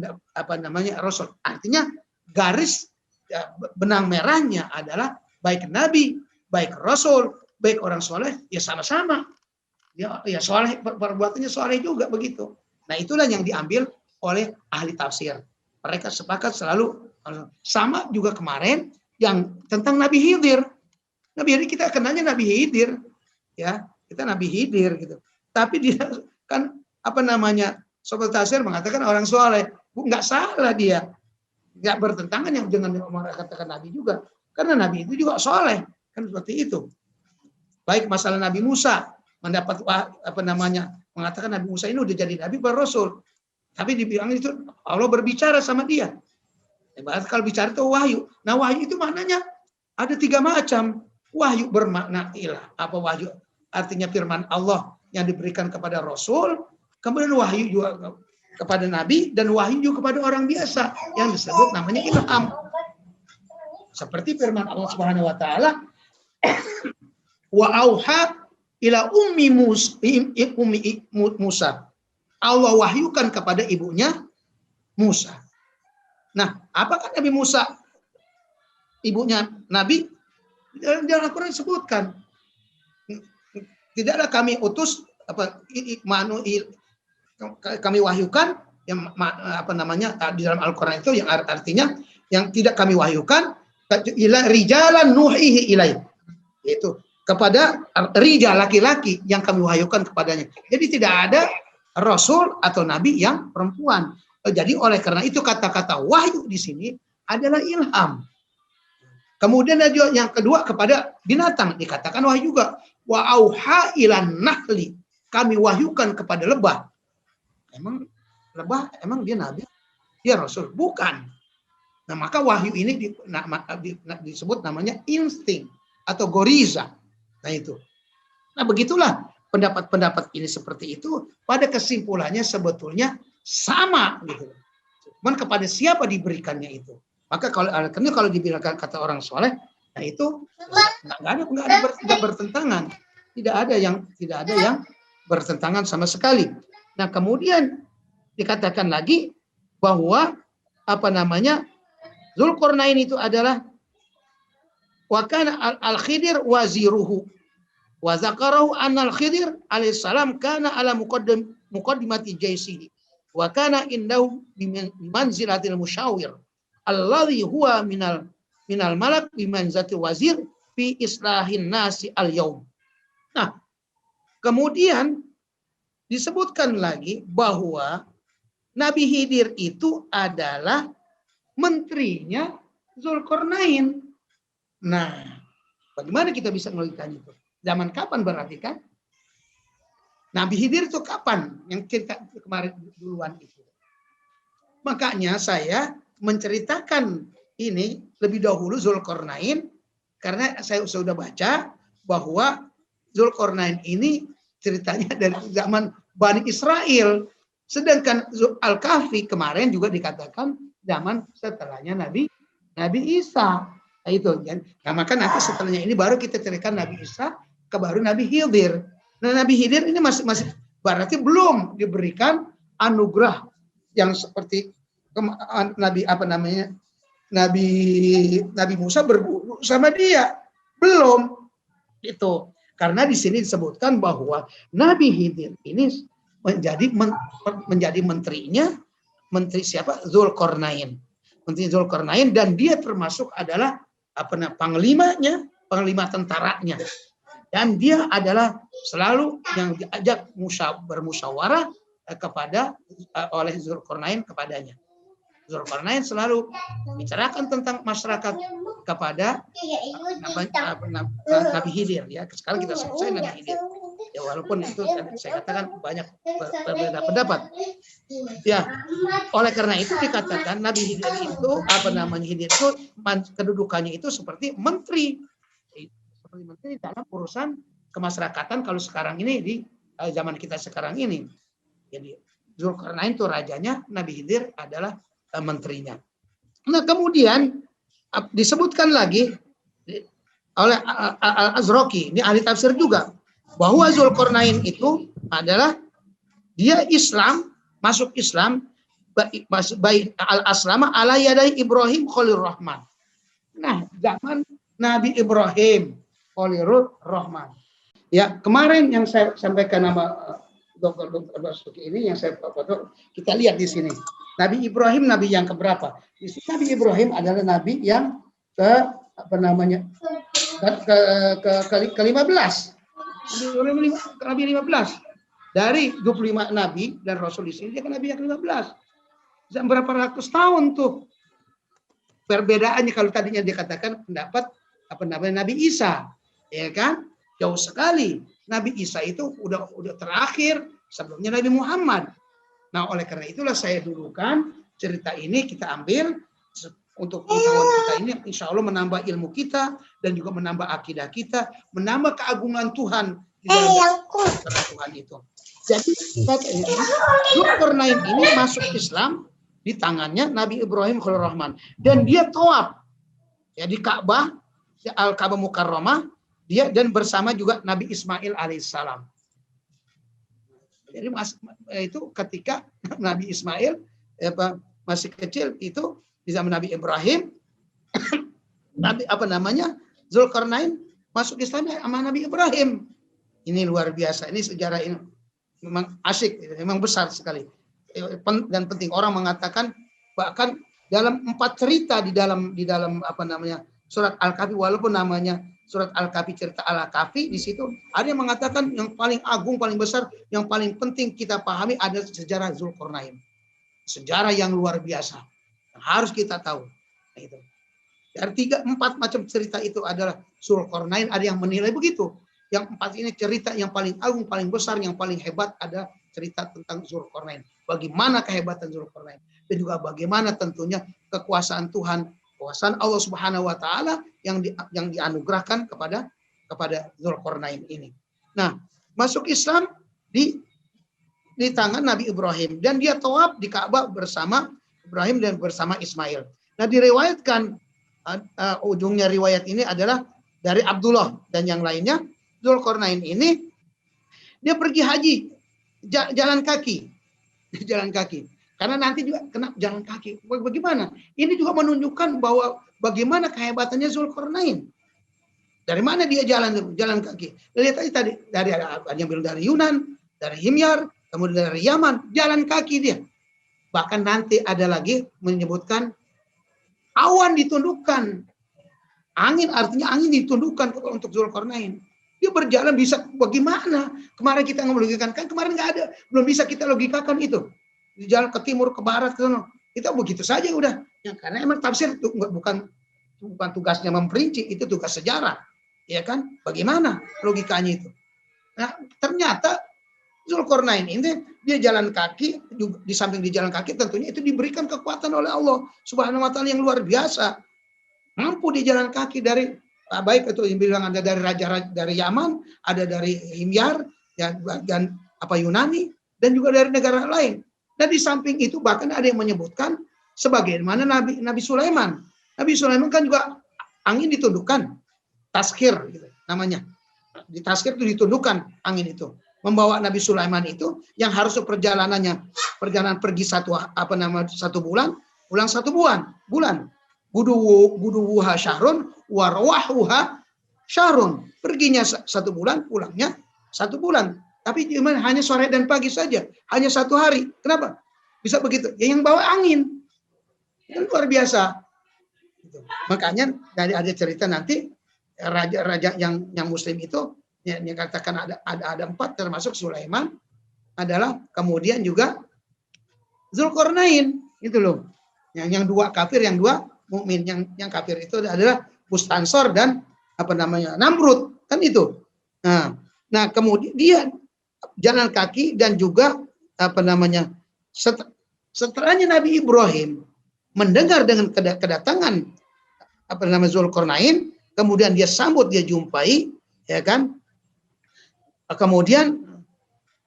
rasul. Artinya garis benang merahnya adalah baik nabi, baik rasul, baik orang soleh ya sama-sama. Ya soleh, perbuatannya soleh juga begitu. Nah itulah yang diambil oleh ahli tafsir. Mereka sepakat selalu sama juga kemarin yang tentang Nabi Khidir. Nabi Khidir kita kenalnya Nabi Khidir, ya kita Nabi Khidir gitu. Tapi dia kan sobat tafsir mengatakan orang soleh, nggak salah dia, nggak bertentangan yang dengan katakan Nabi juga, karena Nabi itu juga soleh kan seperti itu. Baik masalah Nabi Musa mendapat mengatakan Nabi Musa ini udah jadi Nabi Rasul. Tapi dibilang itu Allah berbicara sama dia. Kalau bicara itu wahyu. Nah wahyu itu maknanya ada 3 macam. Wahyu bermakna ilah. Apa wahyu? Artinya firman Allah yang diberikan kepada Rasul. Kemudian wahyu juga kepada Nabi. Dan wahyu juga kepada orang biasa. Yang disebut namanya ilham. Seperti firman Allah Subhanahu Wa Taala. Wa auha ila ummi Musa. Allah wahyukan kepada ibunya Musa. Nah, apakah Nabi Musa ibunya Nabi? Dalam Al-Quran disebutkan. Tidaklah kami utus kami wahyukan yang di dalam Al-Quran itu yang artinya yang tidak kami wahyukan ila rijalan nuhihi ilai. Yaitu kepada rijal laki-laki yang kami wahyukan kepadanya. Jadi tidak ada Rasul atau Nabi yang perempuan. Jadi oleh karena itu kata-kata wahyu di sini adalah ilham. Kemudian yang kedua kepada binatang dikatakan wahyu juga. Wa auha ilan nahli, kami wahyukan kepada lebah. Emang lebah emang dia Nabi? Dia Rasul? Bukan. Nah maka wahyu ini disebut namanya insting atau goriza. Nah itu. Nah begitulah. Pendapat-pendapat ini seperti itu, pada kesimpulannya sebetulnya sama gitu. Cuman kepada siapa diberikannya itu. Maka kalau dibilang kata orang soleh, nah itu nggak ada bertentangan. Tidak ada yang bertentangan sama sekali. Nah kemudian dikatakan lagi bahwa Zulkarnain itu adalah wa kana al-Khidir waziruhu. Wa zakarahu anna al-Khidir alaihissalam kana ala muqaddimati jaisihi wa kana indahu bimanzilatil musyawir alladhi huwa minal malak bimanzati wazir fi islahin nasi al-yaum. Nah, kemudian disebutkan lagi bahwa Nabi Khidir itu adalah menterinya Zulkarnain. Nah, bagaimana kita bisa melihat itu? Zaman kapan berarti kan? Nabi Khidir itu kapan? Yang kita kemarin duluan itu. Makanya saya menceritakan ini lebih dahulu Zulkarnain karena saya sudah baca bahwa Zulkarnain ini ceritanya dari zaman Bani Israel. Sedangkan Al-Kahfi kemarin juga dikatakan zaman setelahnya Nabi Isa. Nah, itu kan. Nah, maka nanti setelahnya ini baru kita ceritakan Nabi Isa, ke baru Nabi Khidir. Nah, Nabi Khidir ini masih berarti belum diberikan anugerah yang seperti Nabi Musa berburu sama dia. Belum. Itu. Karena di sini disebutkan bahwa Nabi Khidir ini menjadi menterinya, menteri siapa? Zulkarnain. Menteri Zulkarnain, dan dia termasuk adalah panglima tentaranya. Dan dia adalah selalu yang diajak bermusyawarah oleh Zulkarnain kepadanya. Zulkarnain selalu bicarakan tentang masyarakat kepada Nabi Khidir, ya. Sekarang kita sebut saja Nabi Khidir. Ya, walaupun itu saya katakan banyak berbeda pendapat. Ya, oleh karena itu dikatakan Nabi Khidir itu Khidir itu kedudukannya itu seperti menteri. Seperti menteri dalam urusan kemasyarakatan kalau sekarang ini di zaman kita sekarang ini. Jadi Zulkarnain itu rajanya, Nabi Khidir adalah menterinya. Nah, kemudian disebutkan lagi oleh Al-Azraqi, ini ahli tafsir juga, bahwa Zulkarnain itu adalah dia Islam, masuk Islam baik al-aslama ala yadai Ibrahim Khalilur Rahman. Nah, zaman Nabi Ibrahim Khalilur Rahman. Ya, kemarin yang saya sampaikan nama Dr. Basuki ini yang saya foto, kita lihat di sini. Nabi Ibrahim nabi yang keberapa? Di sini Nabi Ibrahim adalah nabi yang ke-15. Nabi 15. Dari 25 nabi dan rasul di sini dia kan nabi yang ke-15. Berapa ratus tahun tuh perbedaannya kalau tadinya dikatakan pendapat Nabi Isa, ya kan? Jauh sekali. Nabi Isa itu udah terakhir sebelumnya Nabi Muhammad. Nah, oleh karena itulah saya dulukan cerita ini kita ambil untuk pengetahuan kita ini, insya Allah menambah ilmu kita dan juga menambah akidah kita, menambah keagungan Tuhan di dalam Tuhan itu. Jadi Zulkarnain ini masuk Islam di tangannya Nabi Ibrahim Khalilur Rahman, dan dia tawaf ya di Ka'bah, Al-Ka'bah Mukarramah, dia dan bersama juga Nabi Ismail alaihissalam. Jadi itu ketika Nabi Ismail masih kecil itu di zaman Nabi Ibrahim, Zulkarnain masuk Islam sama Nabi Ibrahim. Ini luar biasa. Ini sejarah ini memang asyik, memang besar sekali dan penting. Orang mengatakan bahkan dalam 4 cerita di dalam surat Al-Kahfi, walaupun namanya surat Al-Kahfi, cerita Al-Kahfi, di situ ada yang mengatakan yang paling agung, paling besar, yang paling penting kita pahami ada sejarah Zulkarnain. Sejarah yang luar biasa. Yang harus kita tahu. Nah, itu. Dari 3-4 macam cerita itu adalah Zulkarnain, ada yang menilai begitu. Yang 4 ini cerita yang paling agung, paling besar, yang paling hebat ada cerita tentang Zulkarnain. Bagaimana kehebatan Zulkarnain. Dan juga bagaimana tentunya kekuasaan Tuhan, kekuasaan Allah Subhanahu wa taala yang dianugerahkan kepada Zulkarnain ini. Nah, masuk Islam di tangan Nabi Ibrahim, dan dia tawaf di Ka'bah bersama Ibrahim dan bersama Ismail. Nah, diriwayatkan ujungnya riwayat ini adalah dari Abdullah dan yang lainnya, Zulkarnain ini dia pergi haji jalan kaki. Karena nanti juga kena jalan kaki. Bagaimana? Ini juga menunjukkan bahwa bagaimana kehebatannya Zulkarnain. Dari mana dia jalan kaki? Lihat aja tadi, dari yang bilang dari Yunan, dari Himyar, kemudian dari Yaman, jalan kaki dia. Bahkan nanti ada lagi menyebutkan awan ditundukkan. Angin, artinya angin ditundukkan untuk Zulkarnain. Dia berjalan bisa bagaimana? Kemarin kita ngelogikakan, kan kemarin nggak ada, belum bisa kita logikakan itu. Di jalan ke timur, ke barat, ke sana. Itu begitu saja udah. Ya, karena emang tafsir itu bukan tugasnya memperinci, itu tugas sejarah. Ya kan? Bagaimana logikanya itu? Nah, ternyata Zulkarnain ini dia jalan kaki, di samping di jalan kaki tentunya itu diberikan kekuatan oleh Allah Subhanahu wa taala yang luar biasa. Mampu di jalan kaki dari baik itu yang bilang ada dari raja dari Yaman, ada dari Himyar, ya bagian Yunani dan juga dari negara lain. Dan di samping itu bahkan ada yang menyebutkan sebagaimana Nabi Sulaiman. Nabi Sulaiman kan juga angin ditundukkan, taskir gitu, namanya. Di taskir itu ditundukkan angin itu. Membawa Nabi Sulaiman itu yang harus perjalanan pergi satu bulan, pulang 1 bulan. Buduwuha syahrun, warwahuha syahrun. Perginya 1 bulan, pulangnya 1 bulan. Tapi hanya sore dan pagi saja, hanya 1 hari. Kenapa? Bisa begitu? Ya yang bawa angin. Itu luar biasa. Makanya ada cerita nanti raja yang Muslim itu yang katakan ada 4 termasuk Sulaiman adalah, kemudian juga Zulkarnain itu loh. Yang 2 kafir, yang 2 mukmin. Yang kafir itu adalah Bustansor dan Namrud, kan itu. Nah kemudian dia jalan kaki dan juga setelahnya Nabi Ibrahim mendengar dengan kedatangan Zulkarnain, kemudian dia sambut, dia jumpai, ya kan? Kemudian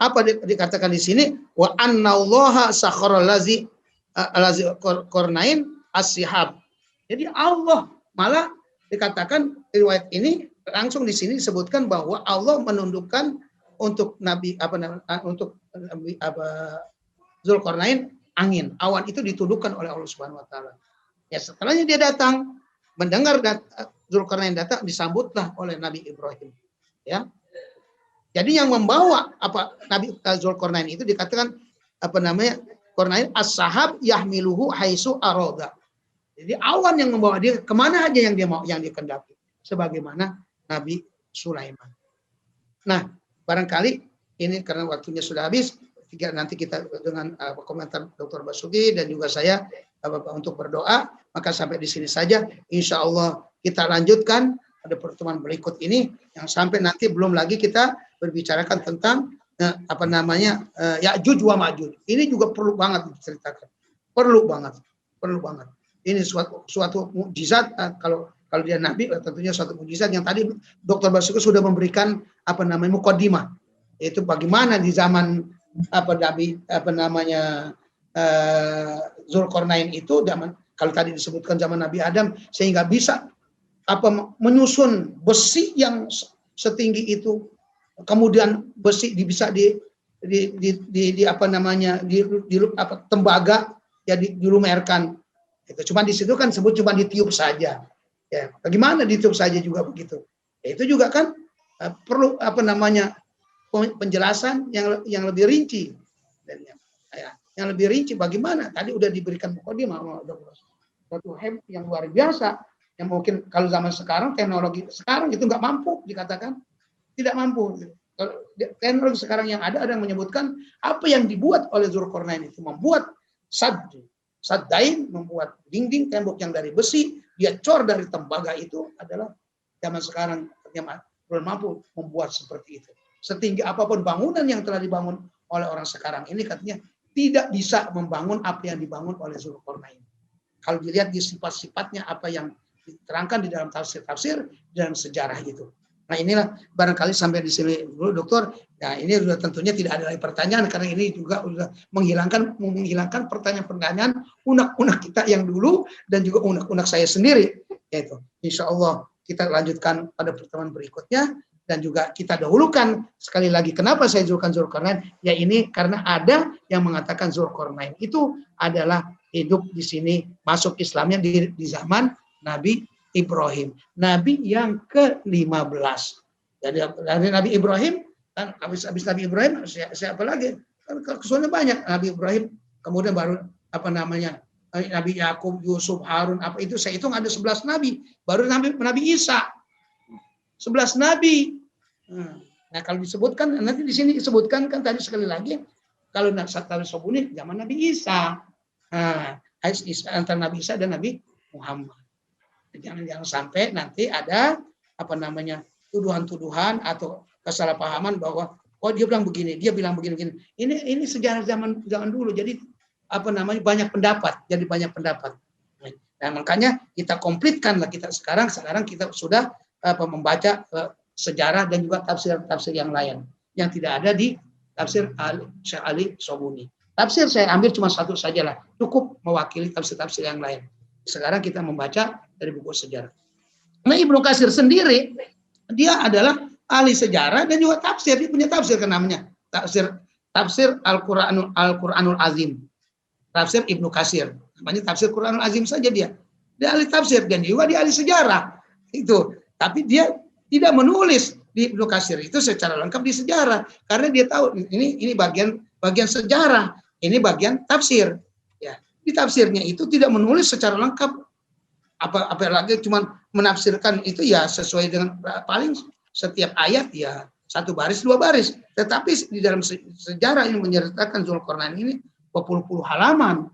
apa dikatakan di sini? Wa annallaha sakhara allazi qarnain as-sihab. Jadi Allah malah dikatakan riwayat ini langsung di sini disebutkan bahwa Allah menundukkan untuk Zulkarnain angin, awan itu ditundukkan oleh Allah Subhanahu wa taala. Ya setelahnya dia datang, mendengar Zulkarnain datang, disambutlah oleh Nabi Ibrahim. Ya. Jadi yang membawa Nabi Zulkarnain itu dikatakan Qarnain as-sahab yahmiluhu haitsu arada. Jadi awan yang membawa dia kemana aja yang dia kendaki, sebagaimana Nabi Sulaiman. Nah, barangkali ini karena waktunya sudah habis, nanti kita dengan komentar Dr. Basuki dan juga saya untuk berdoa, maka sampai di sini saja. Insya Allah kita lanjutkan pada pertemuan berikut ini, yang sampai nanti belum lagi kita berbicarakan tentang Ya'juj wa Ma'juj. Ini juga perlu banget diceritakan. Perlu banget. Ini suatu mukjizat, kalau dia nabi tentunya suatu mukjizat yang tadi Dr. Basuki sudah memberikan mukadimah, yaitu bagaimana di zaman Zulkarnain itu, kalau tadi disebutkan zaman Nabi Adam, sehingga bisa menyusun besi yang setinggi itu, kemudian besi bisa tembaga ya dilumerkan. Itu cuma di situ kan sebut cuma ditiup saja. Ya, bagaimana ditiup saja juga begitu. Ya, itu juga kan perlu penjelasan yang lebih rinci. Dan yang lebih rinci bagaimana? Tadi udah diberikan mukadimah, suatu yang luar biasa. Yang mungkin kalau zaman sekarang, teknologi sekarang itu nggak mampu dikatakan, tidak mampu. Teknologi sekarang yang ada yang menyebutkan apa yang dibuat oleh Zulkarnain itu, membuat saddain, membuat dinding tembok yang dari besi, dia cor dari tembaga, itu adalah zaman sekarang yang belum mampu membuat seperti itu. Setinggi apapun bangunan yang telah dibangun oleh orang sekarang ini, katanya tidak bisa membangun apa yang dibangun oleh Zulkarnain. Kalau dilihat di sifat-sifatnya apa yang diterangkan di dalam tafsir-tafsir dan sejarah itu. Nah inilah barangkali sampai di sini dulu Dokter. Nah ini sudah tentunya tidak ada lagi pertanyaan, karena ini juga sudah menghilangkan pertanyaan-pertanyaan unek-unek kita yang dulu dan juga unek-unek saya sendiri. Yaitu insya Allah kita lanjutkan pada pertemuan berikutnya, dan juga kita dahulukan sekali lagi kenapa saya Zulkarnain. Ya ini karena ada yang mengatakan Zulkarnain itu adalah hidup di sini, masuk Islamnya di zaman Nabi Ibrahim, Nabi yang ke-15. Jadi dari Nabi Ibrahim, kan habis Nabi Ibrahim siapa lagi? Kan kesulitan banyak. Nabi Ibrahim, kemudian baru Nabi Yakub, Yusuf, Harun, itu saya hitung ada 11 nabi. Baru Nabi Isa. 11 nabi. Nah, kalau disebutkan nanti di sini disebutkan kan tadi sekali lagi, kalau Nabi Sobuni zaman Nabi Isa. Nah, antara Nabi Isa dan Nabi Muhammad. Jangan sampai nanti ada tuduhan-tuduhan atau kesalahpahaman bahwa dia bilang begini, dia bilang begini. Ini sejarah zaman dulu. Jadi banyak pendapat, jadi banyak pendapat. Nah, makanya kita komplitkanlah sekarang kita sudah membaca sejarah dan juga tafsir-tafsir yang lain. yang tidak ada di tafsir Syekh Ali Sobuni. Tafsir saya ambil cuma satu sajalah, cukup mewakili tafsir-tafsir yang lain. Sekarang kita membaca dari buku sejarah. Nah, Ibnu Katsir sendiri dia adalah ahli sejarah dan juga tafsir. Dia punya tafsir kan namanya tafsir Al-Qur'anul Azim. Tafsir Ibnu Katsir. Namanya tafsir Qur'anul Azim saja dia. Dia ahli tafsir dan juga dia ahli sejarah. Itu. Tapi dia tidak menulis di Ibnu Katsir itu secara lengkap di sejarah karena dia tahu ini bagian sejarah, ini bagian tafsir. Ya. Di tafsirnya itu tidak menulis secara lengkap apalagi cuma menafsirkan itu ya sesuai dengan paling setiap ayat ya 1 baris 2 baris. Tetapi di dalam sejarah ini menyertakan Zulkarnain ini berpuluh-puluh halaman.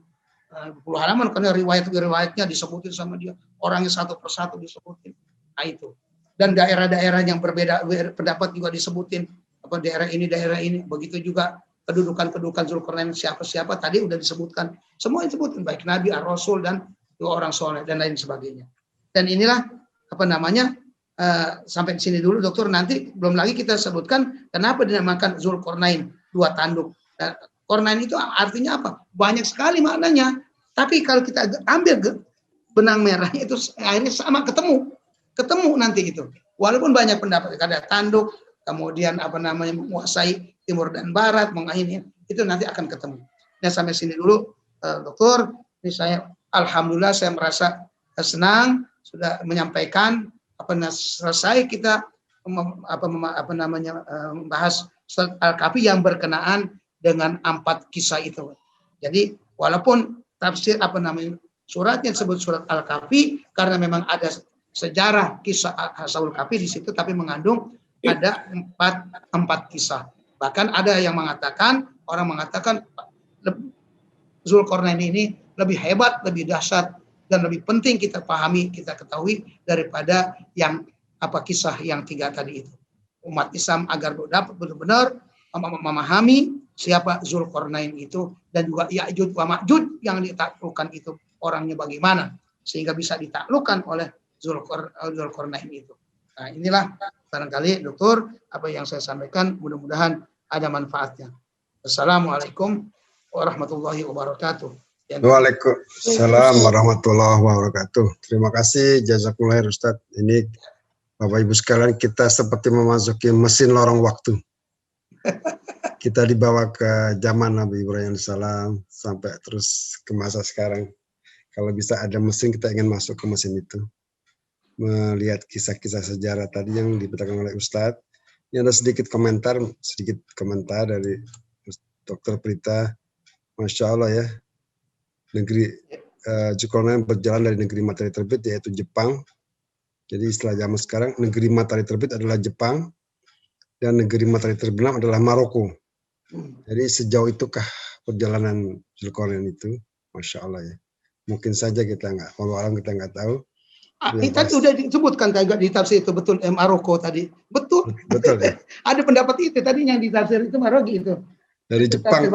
Berpuluh halaman karena riwayatnya disebutin sama dia. Orangnya satu persatu disebutin. Nah itu. Dan daerah-daerah yang berbeda pendapat juga disebutin. Apa daerah ini. Begitu juga kedudukan Zulkarnain siapa-siapa tadi udah disebutkan. Semua disebutkan baik Nabi, Ar-Rasul dan dua orang soleh dan lain sebagainya. Dan inilah sampai di sini dulu dokter, nanti belum lagi kita sebutkan kenapa dinamakan Zulkarnain 2 tanduk. Kornain itu artinya apa? Banyak sekali maknanya. Tapi kalau kita ambil benang merahnya itu akhirnya sama ketemu nanti itu. Walaupun banyak pendapat ada tanduk, kemudian menguasai timur dan barat, itu nanti akan ketemu. Nah sampai sini dulu dokter. Ini saya alhamdulillah saya merasa senang sudah menyampaikan selesai kita membahas surat Al-Kahfi yang berkenaan dengan 4 kisah itu. Jadi walaupun tafsir suratnya disebut surat Al-Kahfi karena memang ada sejarah kisah Ashabul Kahfi di situ, tapi mengandung ada 4 kisah. Bahkan ada yang orang mengatakan Zulkarnain ini lebih hebat, lebih dahsyat dan lebih penting kita pahami, kita ketahui daripada yang kisah yang 3 tadi itu. Umat Islam agar dapat benar-benar memahami siapa Zulkarnain itu dan juga Ya'juj wa Ma'juj yang ditaklukkan itu orangnya bagaimana sehingga bisa ditaklukkan oleh Zulkarnain itu. Nah, inilah barangkali dokter apa yang saya sampaikan, mudah-mudahan ada manfaatnya. Assalamualaikum warahmatullahi wabarakatuh. Waalaikumsalam warahmatullahi wabarakatuh. Terima kasih jazakumullah Ustaz. Ini Bapak Ibu sekalian, kita seperti memasuki mesin lorong waktu. Kita dibawa ke zaman Nabi Ibrahim salam sampai terus ke masa sekarang. Kalau bisa ada mesin, kita ingin masuk ke mesin itu. Melihat kisah-kisah sejarah tadi yang diberitakan oleh Ustadz. Ini ada sedikit komentar dari Dr. Prita. Masya Allah ya. Negeri Zulkarnain berjalan dari negeri matahari terbit yaitu Jepang. Jadi istilah zaman sekarang negeri matahari terbit adalah Jepang dan negeri matahari terbenam adalah Maroko. Jadi sejauh itukah perjalanan Zulkarnain itu, Masya Allah ya. Mungkin saja kita kita nggak tahu. Tadi sudah disebutkan di tafsir itu betul Maroko tadi. Betul ya. Ada pendapat itu tadi yang di tafsir itu Maroko itu. Dari Jepang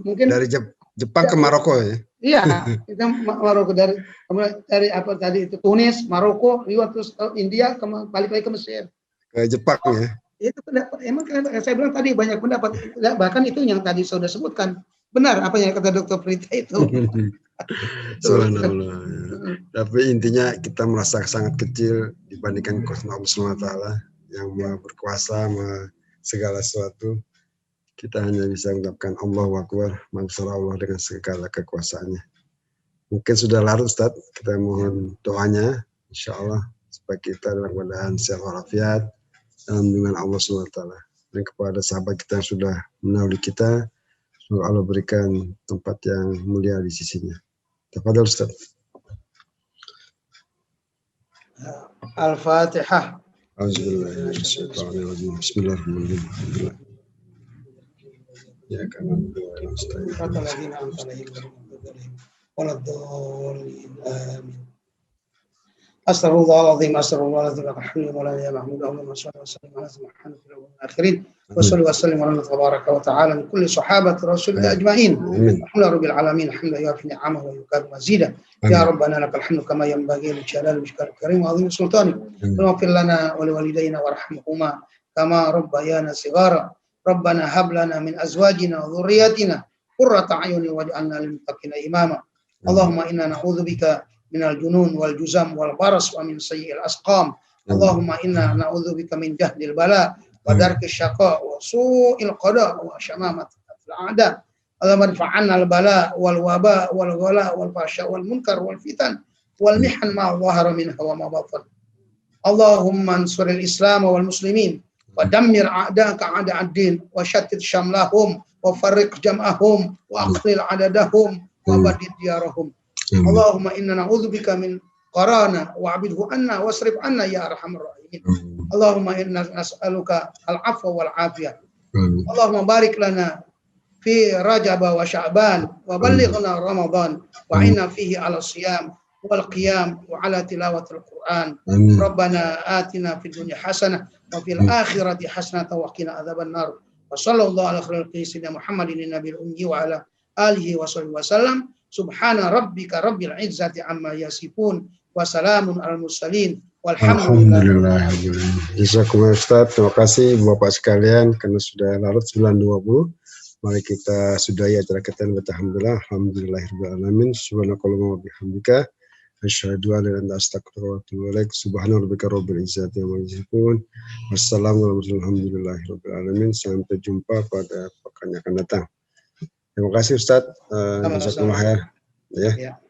mungkin dari Jepang ke Maroko ya. Iya, kita Maroko dari apa tadi itu Tunis, Maroko, terus India, balik lagi ke Mesir. Ke Jepang ya. Itu pendapat. Emang saya bilang tadi banyak pendapat. Bahkan itu yang tadi sudah sebutkan. Benar apa yang kata Dr. Prita itu. Subhanallah. Tapi intinya kita merasa sangat kecil dibandingkan kuasa Allah SWT yang berkuasa segala sesuatu. Kita hanya bisa mengucapkan Allahu Akbar, Maha Allah dengan segala kekuasaannya. Mungkin sudah larut Ustaz, kita mohon doanya, insya Allah supaya kita dalam keadaan sehat walafiat dalam lindungan Allah SWT. Dan kepada sahabat kita yang sudah mendahului kita, semoga Allah berikan tempat yang mulia di sisinya. Tafadhol Ustaz. Al-Fatihah. Auzubillahi Bismillahirrahmanirrahim. Ya karena Astagfirullahaladzim, astagfirullahaladzim, alhamdulillah, ya mahmud, Allahumma salli wa sallim ala Muhammad wa akhirin, wa salli wa sallim ala tabaraka wa ta'ala min kulli sahabat rasulillah ajma'in. Alhamdulillah rabbil alamin, alhamdulillah fi ni'amah wa yukad mazida. Ya Rabbana lakal hamdu kama yanbaghi li jalali wajhikal karim wa 'azimi sultanik. Waghfir lana wa liwalidayna warhamhuma kama rabbayana shighara. Rabbana hab lana min azwajina wa dhurriyyatina qurrata a'yunin waj'alna lil muttaqina imama. Allahumma inna na'udzubika minal junun wal juzam wal baras wa min sayyi'il asqam. Allahumma inna na'udzubika min jahdil bala wa darkis syaqa wa su'il qada wa syamamatil a'da. Allahumma adfa'anna al bala wal waba wal ghala wal fahsya wal munkar wal fitan wal mihan ma dhahara minha wa ma batan. Allahumma ansuril Islam wal muslimin wa dammir a'da'aka a'da'ad-din wa shattit syamlahum wa farriq jam'ahum wa aqlil adadahum wa badid diyarahum. Allahumma inna na'udzubika min qarana wa abidhu anna wasrif anna ya arhamar rahimin. Allahumma inna nas'aluka al-'afwa wal 'afiyah. Allahumma barik lana fi Rajab wa Sya'ban wa ballighna Ramadan wa inna fihi 'ala siyam wal qiyam wa 'ala tilawatil Qur'an. Rabbana atina fid dunya hasanah wa fil akhirati hasanah wa qina adzaban nar. Wa sallallahu ala khairil sayyidina Muhammadin nabiyil ummi wa ala alihi wa sahbihi wasallam. Subhana rabbika rabbil izzati amma yasifun wa salamun alal mursalin walhamdulillah. Jazakumullah Ustaz, terima kasih Bapak sekalian karena sudah larut 9.20. Mari kita sudahi acara kita dengan alhamdulillah, alhamdulillahirabbil alamin. Subhanakallahumma wa bihamdika asyhadu an la ilaha illa anta astaghfiruka wa atubu ilaik. Subhana rabbika rabbil izzati amma yasifun. Wassalamualaikum warahmatullahi alamin. Sampai jumpa pada pekan yang akan datang. Terima kasih Ustaz. Jazakumullah khair. Ya.